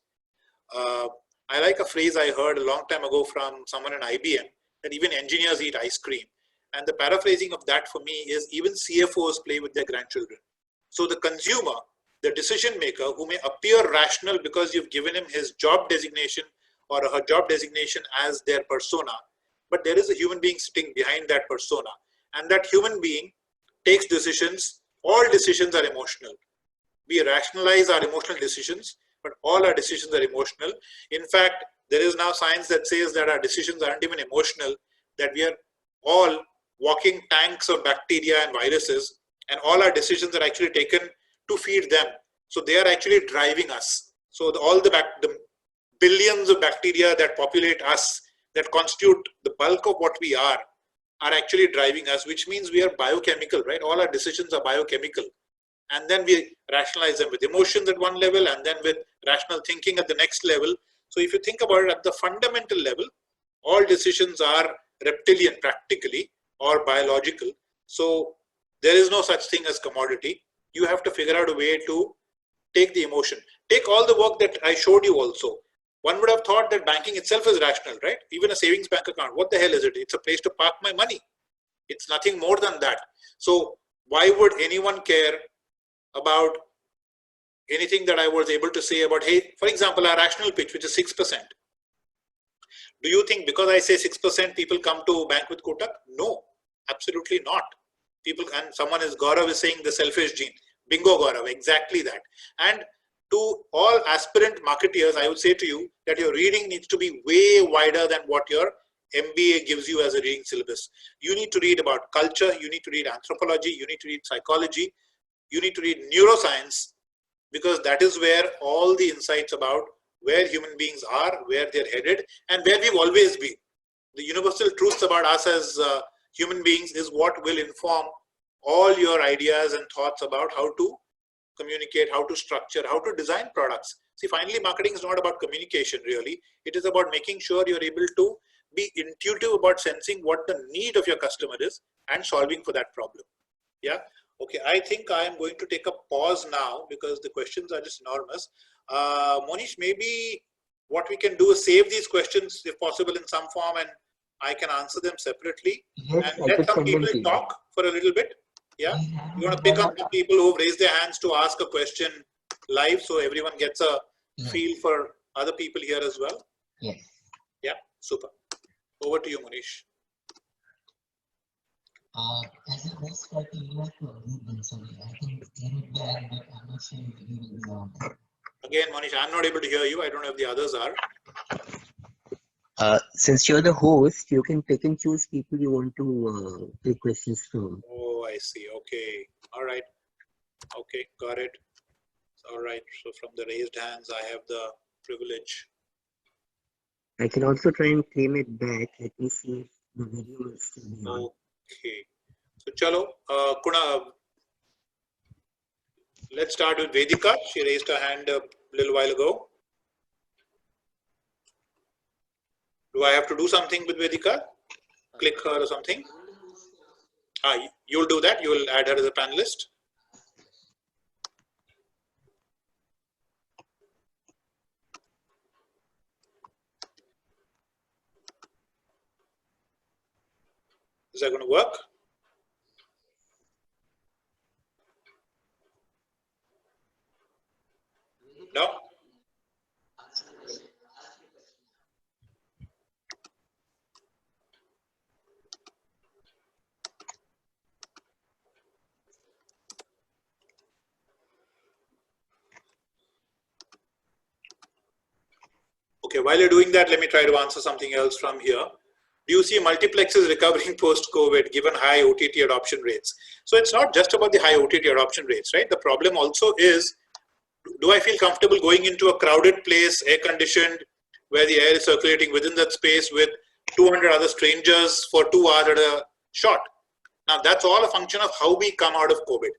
I like a phrase I heard a long time ago from someone in IBM, that even engineers eat ice cream. And the paraphrasing of that for me is even CFOs play with their grandchildren. So the consumer, the decision maker, who may appear rational because you've given him his job designation or her job designation as their persona, but there is a human being sitting behind that persona. And that human being takes decisions. All decisions are emotional. We rationalize our emotional decisions, but all our decisions are emotional. In fact, there is now science that says that our decisions aren't even emotional, that we are all walking tanks of bacteria and viruses, and all our decisions are actually taken to feed them. So they are actually driving us. So all the billions of bacteria that populate us, that constitute the bulk of what we are actually driving us, which means we are biochemical, right? All our decisions are biochemical. And then we rationalize them with emotions at one level and then with rational thinking at the next level. So if you think about it at the fundamental level, all decisions are reptilian practically or biological. So there is no such thing as commodity. You have to figure out a way to take the emotion. Take all the work that I showed you also. One would have thought that banking itself is rational, right? Even a savings bank account, what the hell is it? It's a place to park my money. It's nothing more than that. So why would anyone care about anything that I was able to say about, hey, for example, our rational pitch, which is 6%. Do you think because I say 6%, people come to bank with Kotak? No, absolutely not. People, and someone is, Gaurav is saying the selfish gene. Bingo, Gaurav, exactly that. And to all aspirant marketeers, I would say to you that your reading needs to be way wider than what your MBA gives you as a reading syllabus. You need to read about culture, you need to read anthropology, you need to read psychology, you need to read neuroscience, because that is where all the insights about where human beings are, where they're headed, and where we've always been. The universal truths about us as human beings is what will inform all your ideas and thoughts about how to communicate, how to structure, how to design products. See, finally, marketing is not about communication really. It is about making sure you're able to be intuitive about sensing what the need of your customer is and solving for that problem. Yeah. Okay. I think I am going to take a pause now because the questions are just enormous. Monish, maybe what we can do is save these questions if possible in some form and I can answer them separately. Yes, and let some people talk for a little bit. Yeah. You want to pick up the people who've raised their hands to ask a question live so everyone gets a feel for other people here as well? Yes. Yeah, super. Over to you, Manish. As a best criteria to sorry, I think but I'm not sure if you will Again, Manish, I'm not able to hear you. I don't know if the others are. Since you're the host, you can pick and choose people you want to take questions from. Oh, I see. Okay. All right. Okay, got it. All right. So from the raised hands, I have the privilege. I can also try and claim it back. Let me see if the video is still on. Okay. So, chalo, Let's start with Vedika. She raised her hand a little while ago. Do I have to do something with Vedika? Click her or something? You'll do that. You'll add her as a panelist. Is that going to work? No? Okay, while you're doing that, let me try to answer something else from here. Do you see multiplexes recovering post-COVID given high OTT adoption rates? So it's not just about the high OTT adoption rates, right? The problem also is, do I feel comfortable going into a crowded place, air-conditioned, where the air is circulating within that space with 200 other strangers for 2 hours at a shot? Now, that's all a function of how we come out of COVID.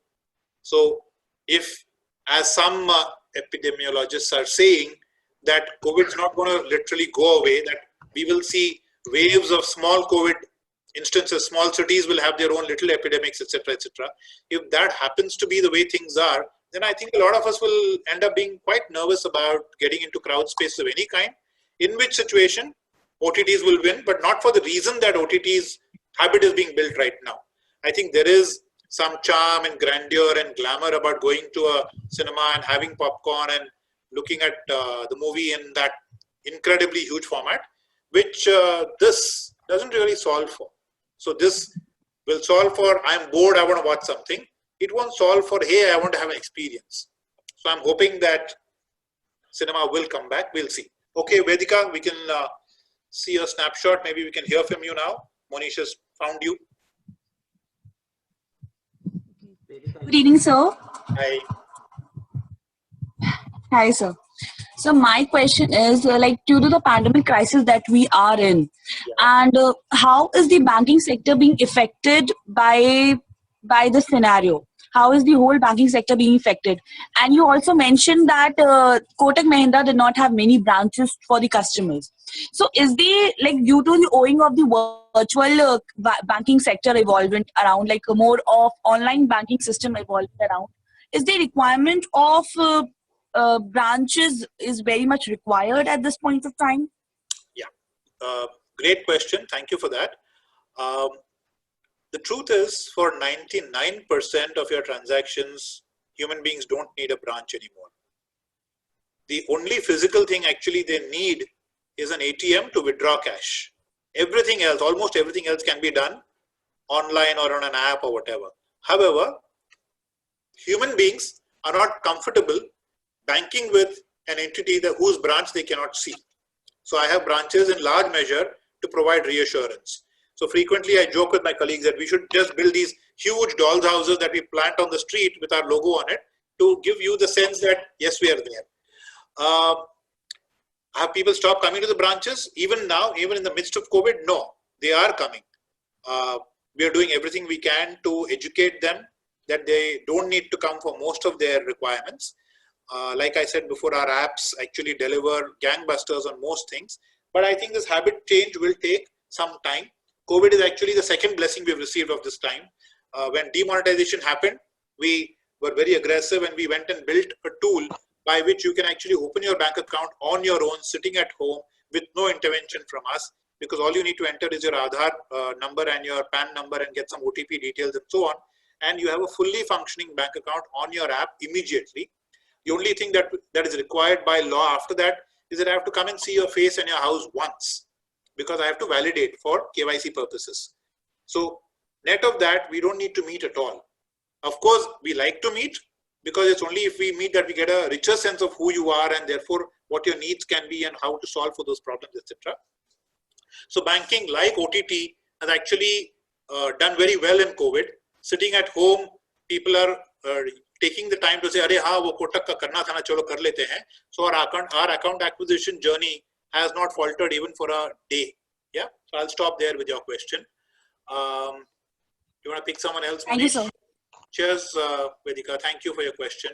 So if, as some epidemiologists are saying, that COVID is not going to literally go away, that we will see waves of small COVID instances, small cities will have their own little epidemics, etc., etc. If that happens to be the way things are, then I think a lot of us will end up being quite nervous about getting into crowd space of any kind, in which situation OTTs will win, but not for the reason that OTT's habit is being built right now. I think there is some charm and grandeur and glamour about going to a cinema and having popcorn and looking at the movie in that incredibly huge format, which this doesn't really solve for. So this will solve for, I'm bored, I want to watch something. It won't solve for, hey, I want to have an experience. So I'm hoping that cinema will come back. We'll see. Okay, Vedika, we can see a snapshot. Maybe we can hear from you now. Monish has found you. Good evening, sir. Hi. Hi, sir. So my question is, due to the pandemic crisis that we are in, and how is the banking sector being affected by the scenario? How is the whole banking sector being affected? And you also mentioned that Kotak Mahindra did not have many branches for the customers. So is the, due to the owing of the virtual banking sector evolving around, more of online banking system evolving around, is the requirement of branches is very much required at this point of time? Yeah, great question. Thank you for that. The truth is, for 99% of your transactions, human beings don't need a branch anymore. The only physical thing actually they need is an ATM to withdraw cash. Everything else, almost everything else can be done online or on an app or whatever. However, human beings are not comfortable banking with an entity whose branch they cannot see. So I have branches in large measure to provide reassurance. So frequently I joke with my colleagues that we should just build these huge dolls houses that we plant on the street with our logo on it to give you the sense that yes, we are there. Have people stopped coming to the branches? Even now, even in the midst of COVID, no, they are coming. We are doing everything we can to educate them that they don't need to come for most of their requirements. Like I said before, our apps actually deliver gangbusters on most things. But I think this habit change will take some time. COVID is actually the second blessing we've received of this time. When demonetization happened, we were very aggressive and we went and built a tool by which you can actually open your bank account on your own, sitting at home with no intervention from us, because all you need to enter is your Aadhaar number and your PAN number and get some OTP details and so on. And you have a fully functioning bank account on your app immediately. The only thing that is required by law after that is that I have to come and see your face and your house once, because I have to validate for KYC purposes. So net of that, we don't need to meet at all. Of course, we like to meet, because it's only if we meet that we get a richer sense of who you are and therefore what your needs can be and how to solve for those problems, etc. So banking, like OTT, has actually done very well in COVID. Sitting at home, people are taking the time to say, "Arey haan, wo Kotak ka karna tha na, chalo kar lete hain." So our account acquisition journey has not faltered even for a day. Yeah, so I'll stop there with your question. You want to pick someone else? Thank you, sir. Cheers, Vedika. Thank you for your question.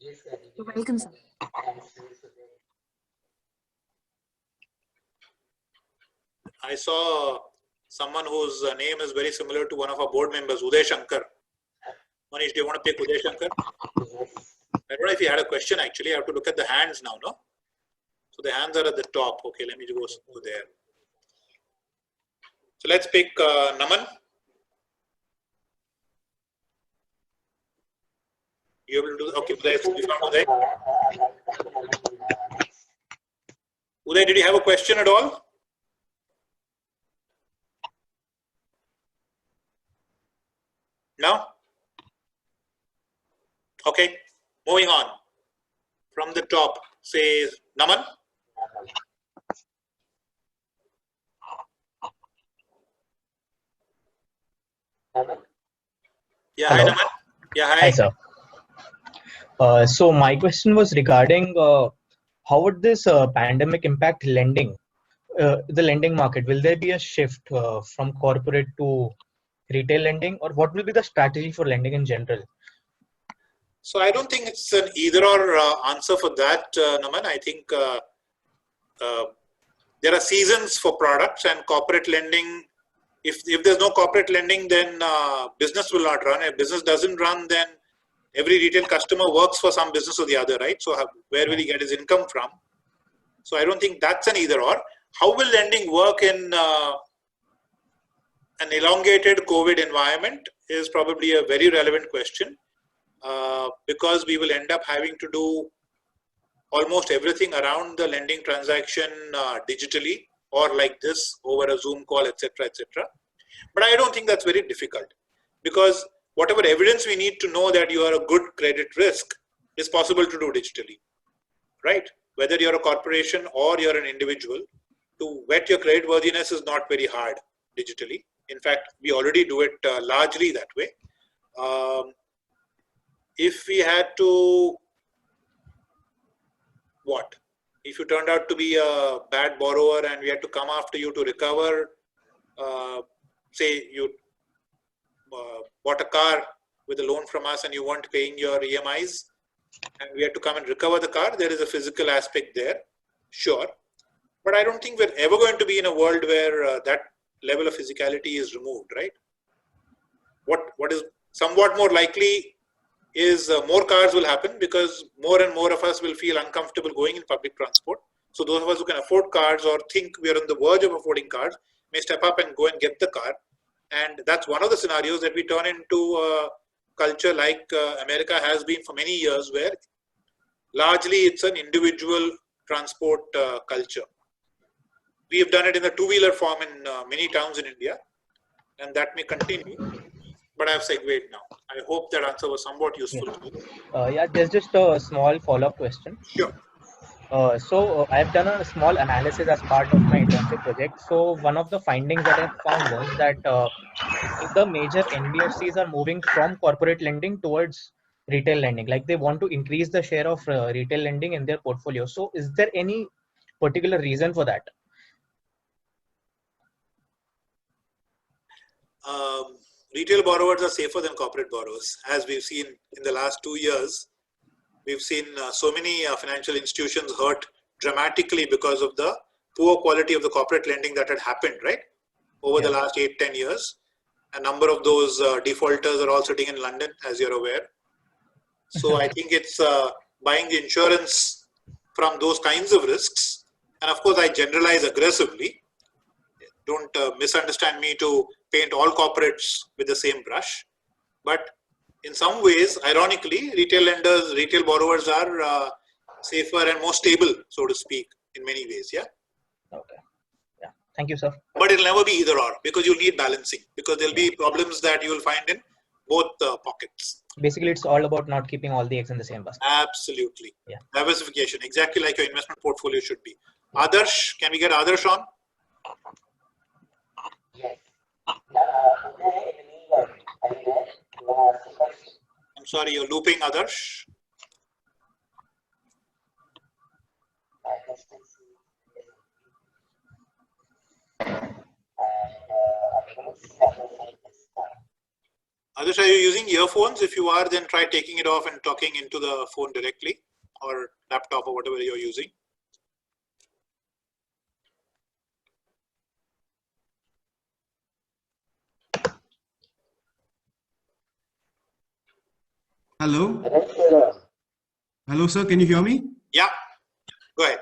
Yes, sir. You're welcome, sir. I saw someone whose name is very similar to one of our board members, Uday Shankar. Manish, do you want to pick Uday Shankar? Yes. I don't know if you had a question actually. I have to look at the hands now, no? So the hands are at the top. Okay, let me go there. So let's pick Naman. You able to do? Okay, Uday, we found Uday. Uday, did you have a question at all? No? Okay, moving on. From the top, say Naman. Yeah, Hello. hi Naman. Yeah, hi. Hi, sir. So my question was regarding how would this pandemic impact lending, the lending market? Will there be a shift from corporate to retail lending, or what will be the strategy for lending in general? So I don't think it's an either or answer for that, Naman. I think there are seasons for products, and corporate lending. If there's no corporate lending, then business will not run. If business doesn't run, then every retail customer works for some business or the other, right? So where will he get his income from? So I don't think that's an either or. How will lending work in an elongated COVID environment is probably a very relevant question, because we will end up having to do almost everything around the lending transaction digitally, or like this over a Zoom call, etc., etc. But I don't think that's very difficult, because whatever evidence we need to know that you are a good credit risk is possible to do digitally, right? Whether you're a corporation or you're an individual, to vet your credit worthiness is not very hard digitally. In fact, we already do it largely that way. If we had to, if you turned out to be a bad borrower and we had to come after you to recover, say you bought a car with a loan from us and you weren't paying your EMIs, and we had to come and recover the car, there is a physical aspect there, sure. But I don't think we're ever going to be in a world where that level of physicality is removed, right? What is somewhat more likely is more cars will happen, because more and more of us will feel uncomfortable going in public transport. So those of us who can afford cars or think we are on the verge of affording cars may step up and go and get the car. And that's one of the scenarios that we turn into a culture like America has been for many years, where largely it's an individual transport culture. We have done it in the two-wheeler form in many towns in India, and that may continue. But I have segued now. I hope that answer was somewhat useful to you. Yeah, there's just a small follow-up question. Sure. So I've done a small analysis as part of my internship project. So one of the findings that I found was that the major NBFCs are moving from corporate lending towards retail lending. Like they want to increase the share of retail lending in their portfolio. So is there any particular reason for that? Retail borrowers are safer than corporate borrowers. As we've seen in the last 2 years, we've seen so many financial institutions hurt dramatically because of the poor quality of the corporate lending that had happened, right? Over the last 8-10 years. A number of those defaulters are all sitting in London, as you're aware. So I think it's buying the insurance from those kinds of risks. And of course, I generalize aggressively. Don't misunderstand me to paint all corporates with the same brush. But in some ways, ironically, retail borrowers are safer and more stable, so to speak, in many ways. Yeah. Okay. Yeah. Thank you, sir. But it'll never be either or, because you'll need balancing, because there'll be problems that you will find in both pockets. Basically, it's all about not keeping all the eggs in the same basket. Absolutely. Yeah. Diversification, exactly like your investment portfolio should be. Adarsh, can we get Adarsh on? Yes. I'm sorry, you're looping, Adarsh. Adarsh, are you using earphones? If you are, then try taking it off and talking into the phone directly, or laptop, or whatever you're using. Hello. Hello, sir. Can you hear me? Yeah, go ahead.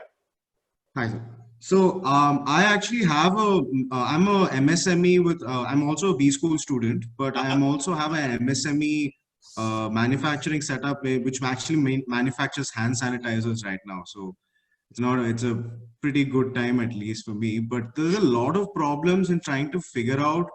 Hi, sir. So I actually have I'm a MSME with, I'm also a B school student, but I am also have an MSME manufacturing setup which actually manufactures hand sanitizers right now. So it's a pretty good time, at least for me, but there's a lot of problems in trying to figure out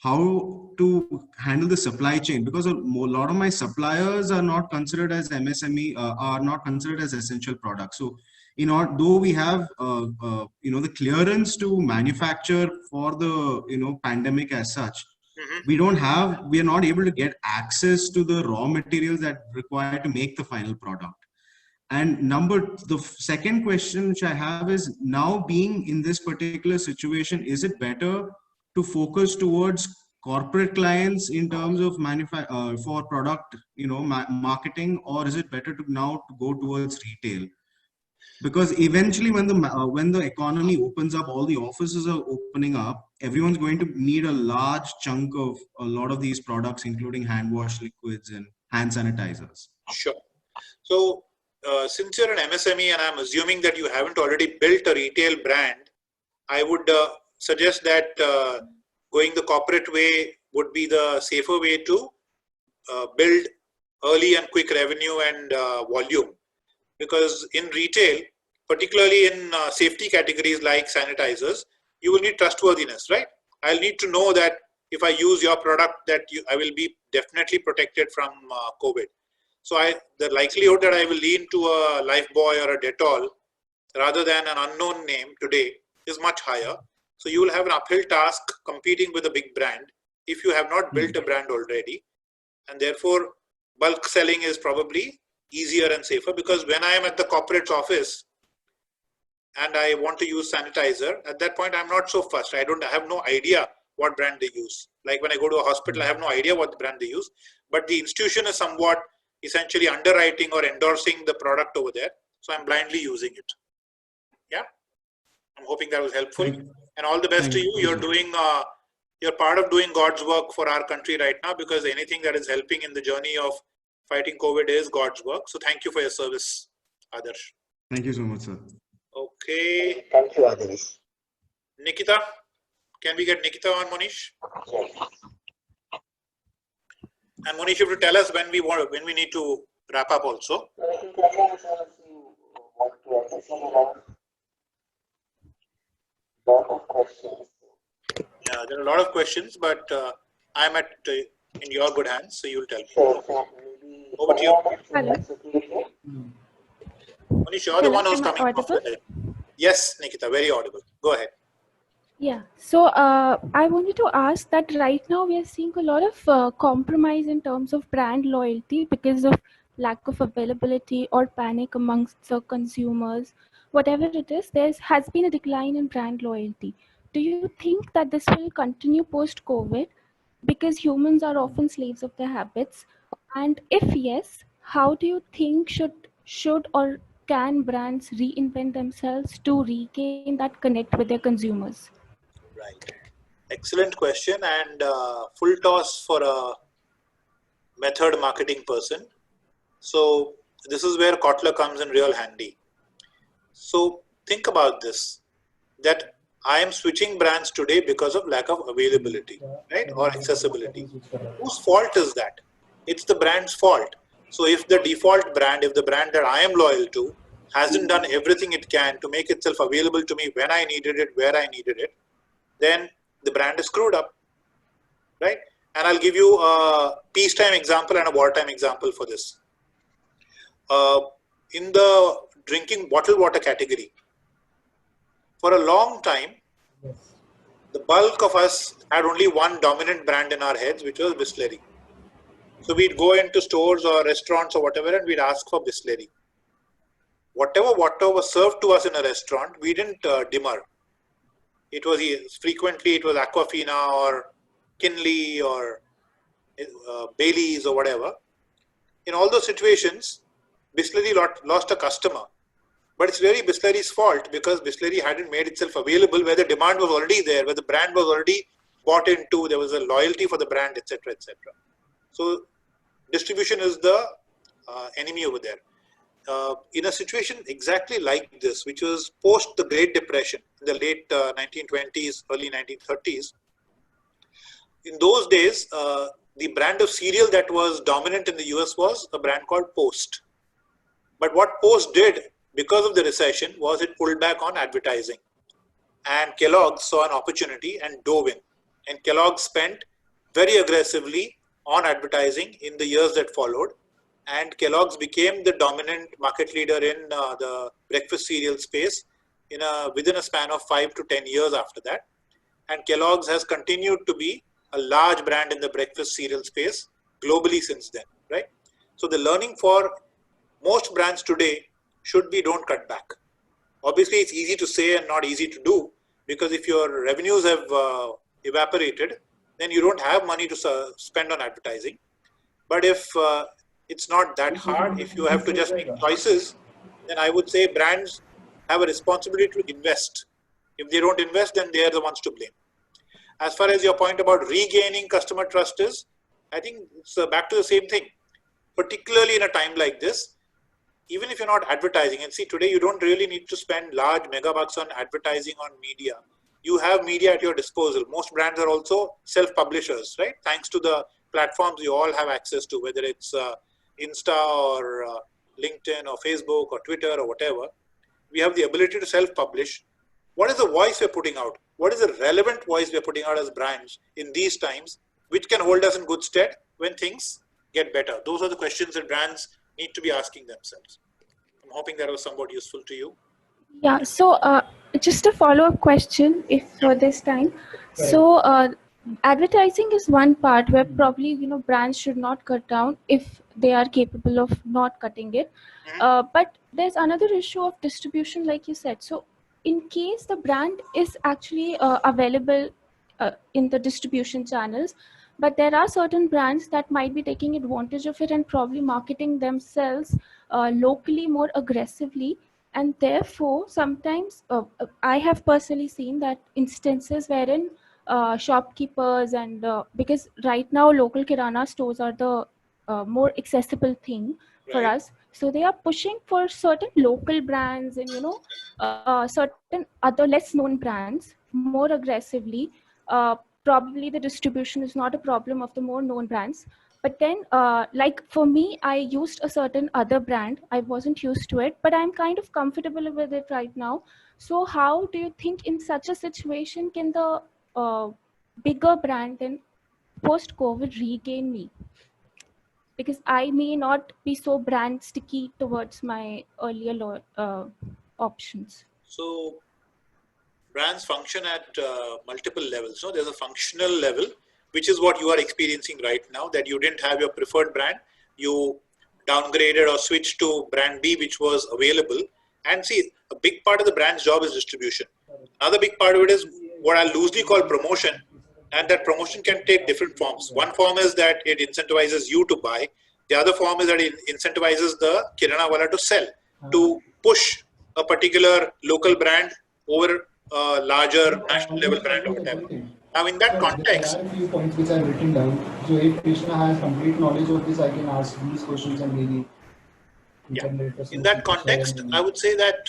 how to handle the supply chain, because a lot of my suppliers are not considered as MSME, are not considered as essential products. So though we have the clearance to manufacture for the pandemic as such, we are not able to get access to the raw materials that required to make the final product. And the second question which I have is, now being in this particular situation, is it better to focus towards corporate clients in terms of for product, marketing, or is it better to now to go towards retail? Because eventually when the economy opens up, all the offices are opening up, everyone's going to need a large chunk of a lot of these products, including hand wash liquids and hand sanitizers. Sure. So since you're an MSME and I'm assuming that you haven't already built a retail brand, I would suggest that going the corporate way would be the safer way to build early and quick revenue and volume. Because in retail, particularly in safety categories like sanitizers, you will need trustworthiness, right? I'll need to know that if I use your product, that I will be definitely protected from COVID. So the likelihood that I will lean to a Lifebuoy or a Dettol rather than an unknown name today is much higher. So you will have an uphill task competing with a big brand if you have not built a brand already. And therefore, bulk selling is probably easier and safer, because when I am at the corporate office and I want to use sanitizer, at that point I'm not so fussed. I have no idea what brand they use. Like when I go to a hospital, I have no idea what brand they use, but the institution is somewhat essentially underwriting or endorsing the product over there. So I'm blindly using it. Yeah. I'm hoping that was helpful. And all the best to you. You're part of doing God's work for our country right now, because anything that is helping in the journey of fighting COVID is God's work. So thank you for your service, Adarsh. Thank you so much, sir. Okay. Thank you, Adarsh. Nikita, can we get Nikita on, Monish? And Monish, you have to tell us when we need to wrap up also. Yeah, there are a lot of questions, but I'm in your good hands, so you'll tell me. Over to you. Hello. Monish, you're the one who's coming. Yes, Nikita, very audible. Go ahead. Yeah. So I wanted to ask that right now we are seeing a lot of compromise in terms of brand loyalty because of lack of availability or panic amongst the consumers. Whatever it is, there has been a decline in brand loyalty. Do you think that this will continue post-COVID? Because humans are often slaves of their habits. And if yes, how do you think should or can brands reinvent themselves to regain that connect with their consumers? Right. Excellent question, and full toss for a method marketing person. So this is where Kotler comes in real handy. So think about this, that I am switching brands today because of lack of availability, right? Or accessibility. Whose fault is that? It's the brand's fault. So if the default brand, if the brand that I am loyal to hasn't done everything it can to make itself available to me when I needed it, where I needed it, then the brand is screwed up, right? And I'll give you a peacetime example and a wartime example for this. In the drinking bottled water category, for a long time, the bulk of us had only one dominant brand in our heads, which was Bisleri. So we'd go into stores or restaurants or whatever, and we'd ask for Bisleri. Whatever water was served to us in a restaurant, we didn't demur. It was frequently Aquafina or Kinley or Bailey's or whatever. In all those situations, Bisleri lost a customer. But it's really Bisleri's fault because Bisleri hadn't made itself available where the demand was already there, where the brand was already bought into, there was a loyalty for the brand, etc., etc. So distribution is the enemy over there. In a situation exactly like this, which was post the Great Depression in the late 1920s, early 1930s, in those days, the brand of cereal that was dominant in the US was a brand called Post. But what Post did because of the recession was it pulled back on advertising. And Kellogg's saw an opportunity and dove in. And Kellogg's spent very aggressively on advertising in the years that followed. And Kellogg's became the dominant market leader in the breakfast cereal space within a span of 5 to 10 years after that. And Kellogg's has continued to be a large brand in the breakfast cereal space globally since then, right? So the learning for most brands today should be don't cut back. Obviously, it's easy to say and not easy to do because if your revenues have evaporated, then you don't have money to spend on advertising. But if it's not that hard, if you have to just make choices, then I would say brands have a responsibility to invest. If they don't invest, then they are the ones to blame. As far as your point about regaining customer trust is, I think it's back to the same thing. Particularly in a time like this, even if you're not advertising, and see today you don't really need to spend large megabucks on advertising on media. You have media at your disposal. Most brands are also self-publishers, right? Thanks to the platforms you all have access to, whether it's Insta or LinkedIn or Facebook or Twitter or whatever. We have the ability to self-publish. What is the voice we're putting out? What is the relevant voice we're putting out as brands in these times, which can hold us in good stead when things get better? Those are the questions that brands need to be asking themselves. I'm hoping that was somewhat useful to you. Yeah, so just a follow-up question for this time. So advertising is one part where probably, brands should not cut down if they are capable of not cutting it. But there's another issue of distribution, like you said. So in case the brand is actually available in the distribution channels, but there are certain brands that might be taking advantage of it and probably marketing themselves locally more aggressively. And therefore, sometimes I have personally seen that instances wherein shopkeepers and because right now local kirana stores are the more accessible thing for us. So they are pushing for certain local brands and, certain other less known brands more aggressively. Probably the distribution is not a problem of the more known brands. But then, like for me, I used a certain other brand. I wasn't used to it, but I'm kind of comfortable with it right now. So how do you think in such a situation can the bigger brand then post-COVID regain me? Because I may not be so brand sticky towards my earlier options. So brands function at multiple levels. So there's a functional level, which is what you are experiencing right now, that you didn't have your preferred brand. You downgraded or switched to brand B, which was available. And see, a big part of the brand's job is distribution. Another big part of it is what I loosely call promotion. And that promotion can take different forms. One form is that it incentivizes you to buy. The other form is that it incentivizes the kirana wala to sell, to push a particular local brand over a larger national level brand or whatever. Now, in that context, there are a few points which I've written down. So if Krishna has complete knowledge of this, I can ask these questions and maybe. In that context, I would say that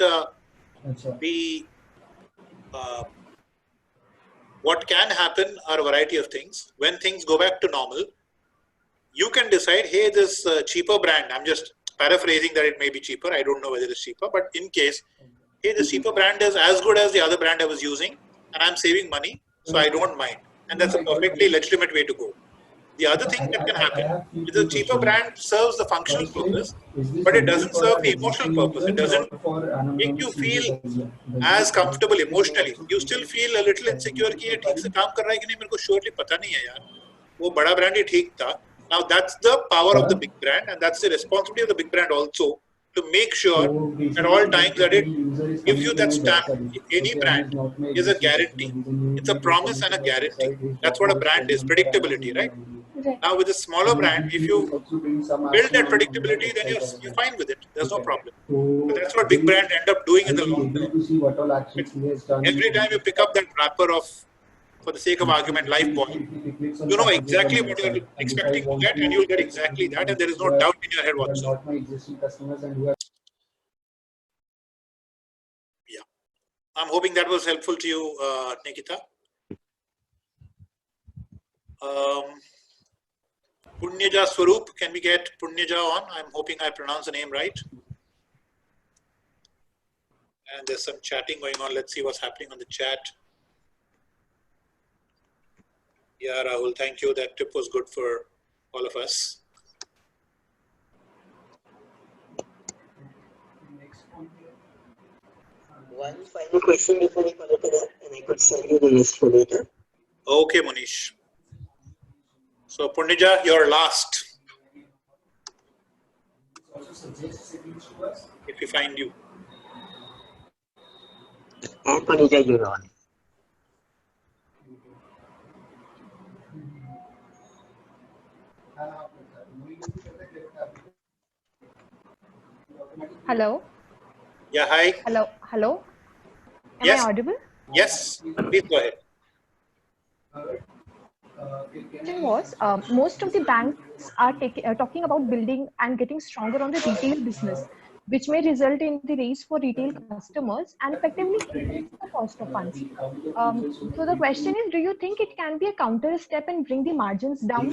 what can happen are a variety of things. When things go back to normal, you can decide, hey, this cheaper brand, I'm just paraphrasing that it may be cheaper. I don't know whether it's cheaper, but in case, hey, this cheaper brand is as good as the other brand I was using and I'm saving money, so I don't mind. And that's a perfectly legitimate way to go. The other thing that can happen is the cheaper brand serves the functional purpose, but it doesn't serve the emotional purpose. It doesn't make you feel as comfortable emotionally. You still feel a little insecure कि ये ठीक से काम कर रहा है कि नहीं, मेरे को surely पता नहीं है यार. वो बड़ा brand ही ठीक था. Now that's the power of the big brand, and that's the responsibility of the big brand also to make sure at all times that it gives you that stamp. Any brand is a guarantee. It's a promise and a guarantee. That's what a brand is, predictability, right? Right. Now with a smaller brand, if you build that predictability, then you're fine with it. There's no problem. But that's what big brands end up doing in the long term. Every time you pick up that wrapper of, for the sake of argument, life boy, you know exactly what you're expecting to get, and you'll get exactly that, and there is no doubt in your head whatsoever. Yeah, I'm hoping that was helpful to you, Nikita. Punyaja Swaroop, can we get Punyaja on? I'm hoping I pronounce the name right. And there's some chatting going on. Let's see what's happening on the chat. Yeah, Rahul, thank you. That tip was good for all of us. One final question before we follow to that, and I could send you the list for later. Okay, Manish. So, Punyaja, you're last. If we find you. And Punyaja, you're on. Hello. Yeah, hi. Hello. Hello. Am Yes. I audible? Yes. Please go ahead. Question was, most of the banks are talking about building and getting stronger on the retail business, which may result in the race for retail customers and effectively increase the cost of funds. So the question is, do you think it can be a counter step and bring the margins down?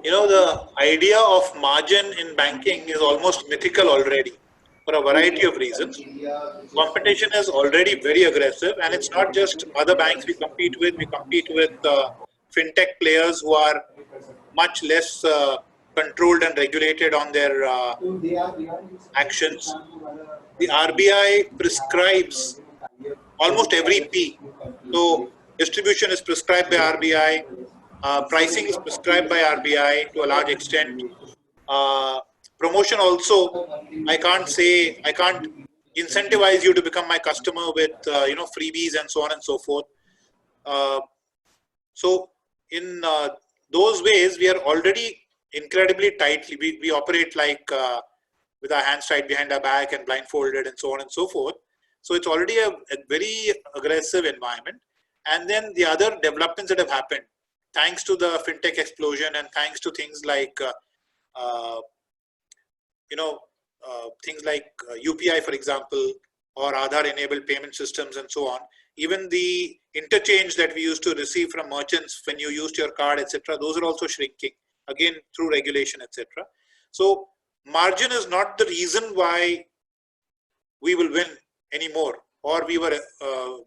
You know, the idea of margin in banking is almost mythical already for a variety of reasons. Competition is already very aggressive, and it's not just other banks we compete with. We compete with fintech players who are much less controlled and regulated on their actions. The RBI prescribes almost every P. So distribution is prescribed by RBI. Pricing is prescribed by RBI to a large extent. Promotion also, I can't incentivize you to become my customer with freebies and so on and so forth. So in those ways, we are already incredibly tightly. We operate like with our hands tied behind our back and blindfolded and so on and so forth. So it's already a very aggressive environment. And then the other developments that have happened, thanks to the fintech explosion and thanks to things like things like UPI, for example, or Aadhaar-enabled payment systems and so on. Even the interchange that we used to receive from merchants when you used your card, etc., those are also shrinking, again, through regulation, etc. So margin is not the reason why we will win anymore, or we were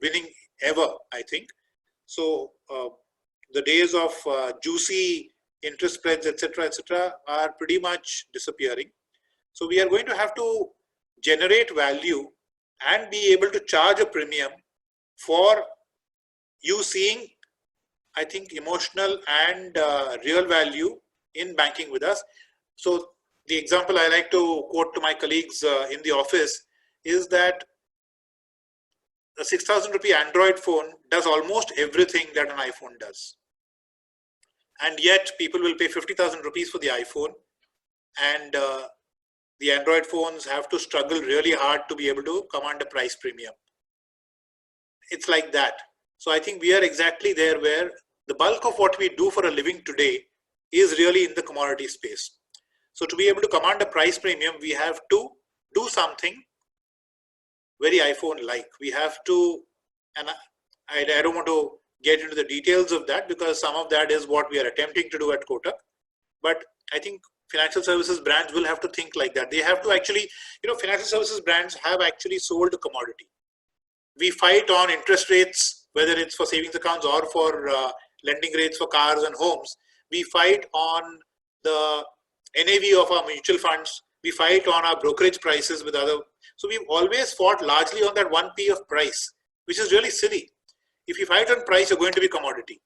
winning ever, I think. So the days of juicy interest spreads, etc., are pretty much disappearing. So we are going to have to generate value and be able to charge a premium for you seeing, I think, emotional and real value in banking with us. So the example I like to quote to my colleagues in the office is that a 6,000 rupee Android phone does almost everything that an iPhone does. And yet people will pay 50,000 rupees for the iPhone, and the Android phones have to struggle really hard to be able to command a price premium. It's like that. So I think we are exactly there where the bulk of what we do for a living today is really in the commodity space. So to be able to command a price premium, we have to do something very iPhone-like. We have to, and I don't want to get into the details of that because some of that is what we are attempting to do at Kotak. But I think financial services brands will have to think like that. They have to actually, financial services brands have actually sold a commodity. We fight on interest rates, whether it's for savings accounts or for lending rates for cars and homes. We fight on the NAV of our mutual funds. We fight on our brokerage prices with other. So we've always fought largely on that 1p of price, which is really silly. If you fight on price, you're going to be commodity.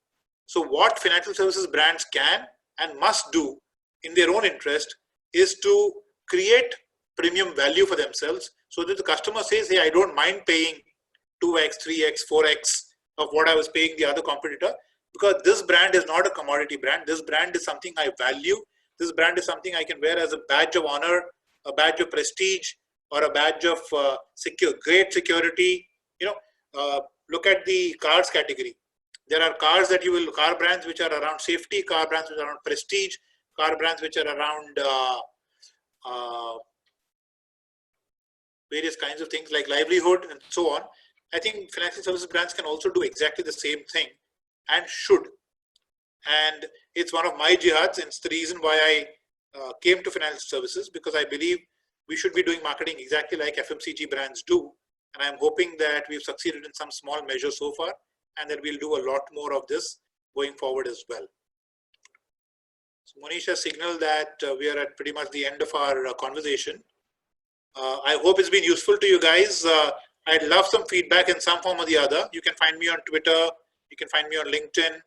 So what financial services brands can and must do in their own interest is to create premium value for themselves so that the customer says, hey, I don't mind paying 2x, 3x, 4x of what I was paying the other competitor, because this brand is not a commodity brand. This brand is something I value. This brand is something I can wear as a badge of honor, a badge of prestige, or a badge of great security. Look at the cars category. There are cars car brands which are around safety, car brands which are around prestige, car brands which are around various kinds of things like livelihood and so on. I think financial services brands can also do exactly the same thing and should. And it's one of my jihads, and it's the reason why I came to financial services, because I believe we should be doing marketing exactly like FMCG brands do. And I'm hoping that we've succeeded in some small measure so far, and that we'll do a lot more of this going forward as well. So Monish has signaled that we are at pretty much the end of our conversation. I hope it's been useful to you guys. I'd love some feedback in some form or the other. You can find me on Twitter. You can find me on LinkedIn.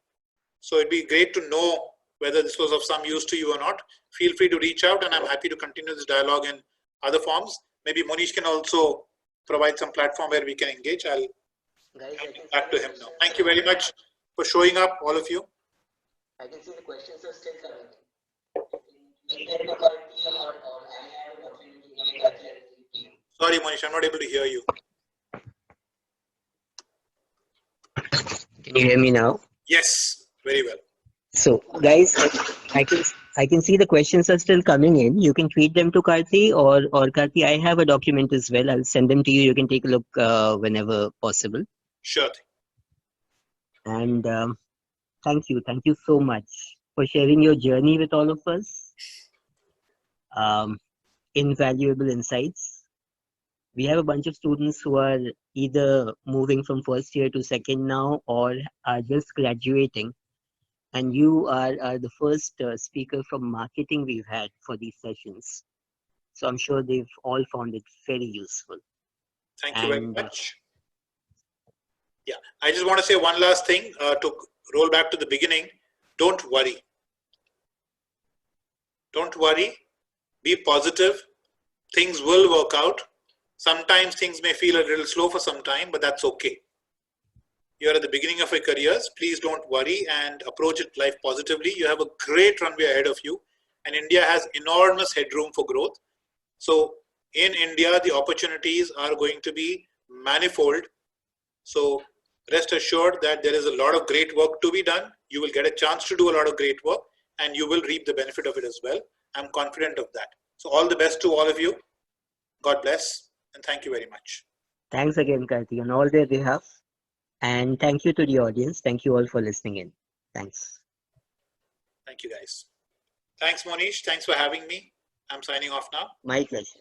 So it'd be great to know whether this was of some use to you or not. Feel free to reach out, and I'm happy to continue this dialogue in other forms. Maybe Monish can also provide some platform where we can engage. I'll back to him now. Thank you very much for showing up, all of you. I can see the questions are still coming. Sorry, Monish, I'm not able to hear you. Can you hear me now? Yes, very well. So, guys, I can see the questions are still coming in. You can tweet them to Karthi, or Karthi, I have a document as well. I'll send them to you. You can take a look whenever possible. Sure. And thank you so much for sharing your journey with all of us. Invaluable insights. We have a bunch of students who are either moving from first year to second now, or are just graduating. And you are the first speaker from marketing we've had for these sessions. So I'm sure they've all found it very useful. Thank you very much. Yeah, I just want to say one last thing to roll back to the beginning. Don't worry. Don't worry. Be positive. Things will work out. Sometimes things may feel a little slow for some time, but that's okay. You're at the beginning of your careers. Please don't worry and approach it life positively. You have a great runway ahead of you, and India has enormous headroom for growth. So in India, the opportunities are going to be manifold. So rest assured that there is a lot of great work to be done. You will get a chance to do a lot of great work, and you will reap the benefit of it as well. I'm confident of that. So all the best to all of you. God bless, and thank you very much. Thanks again, Karthi, on all their behalf. And thank you to the audience. Thank you all for listening in. Thanks. Thank you, guys. Thanks, Monish. Thanks for having me. I'm signing off now. My pleasure.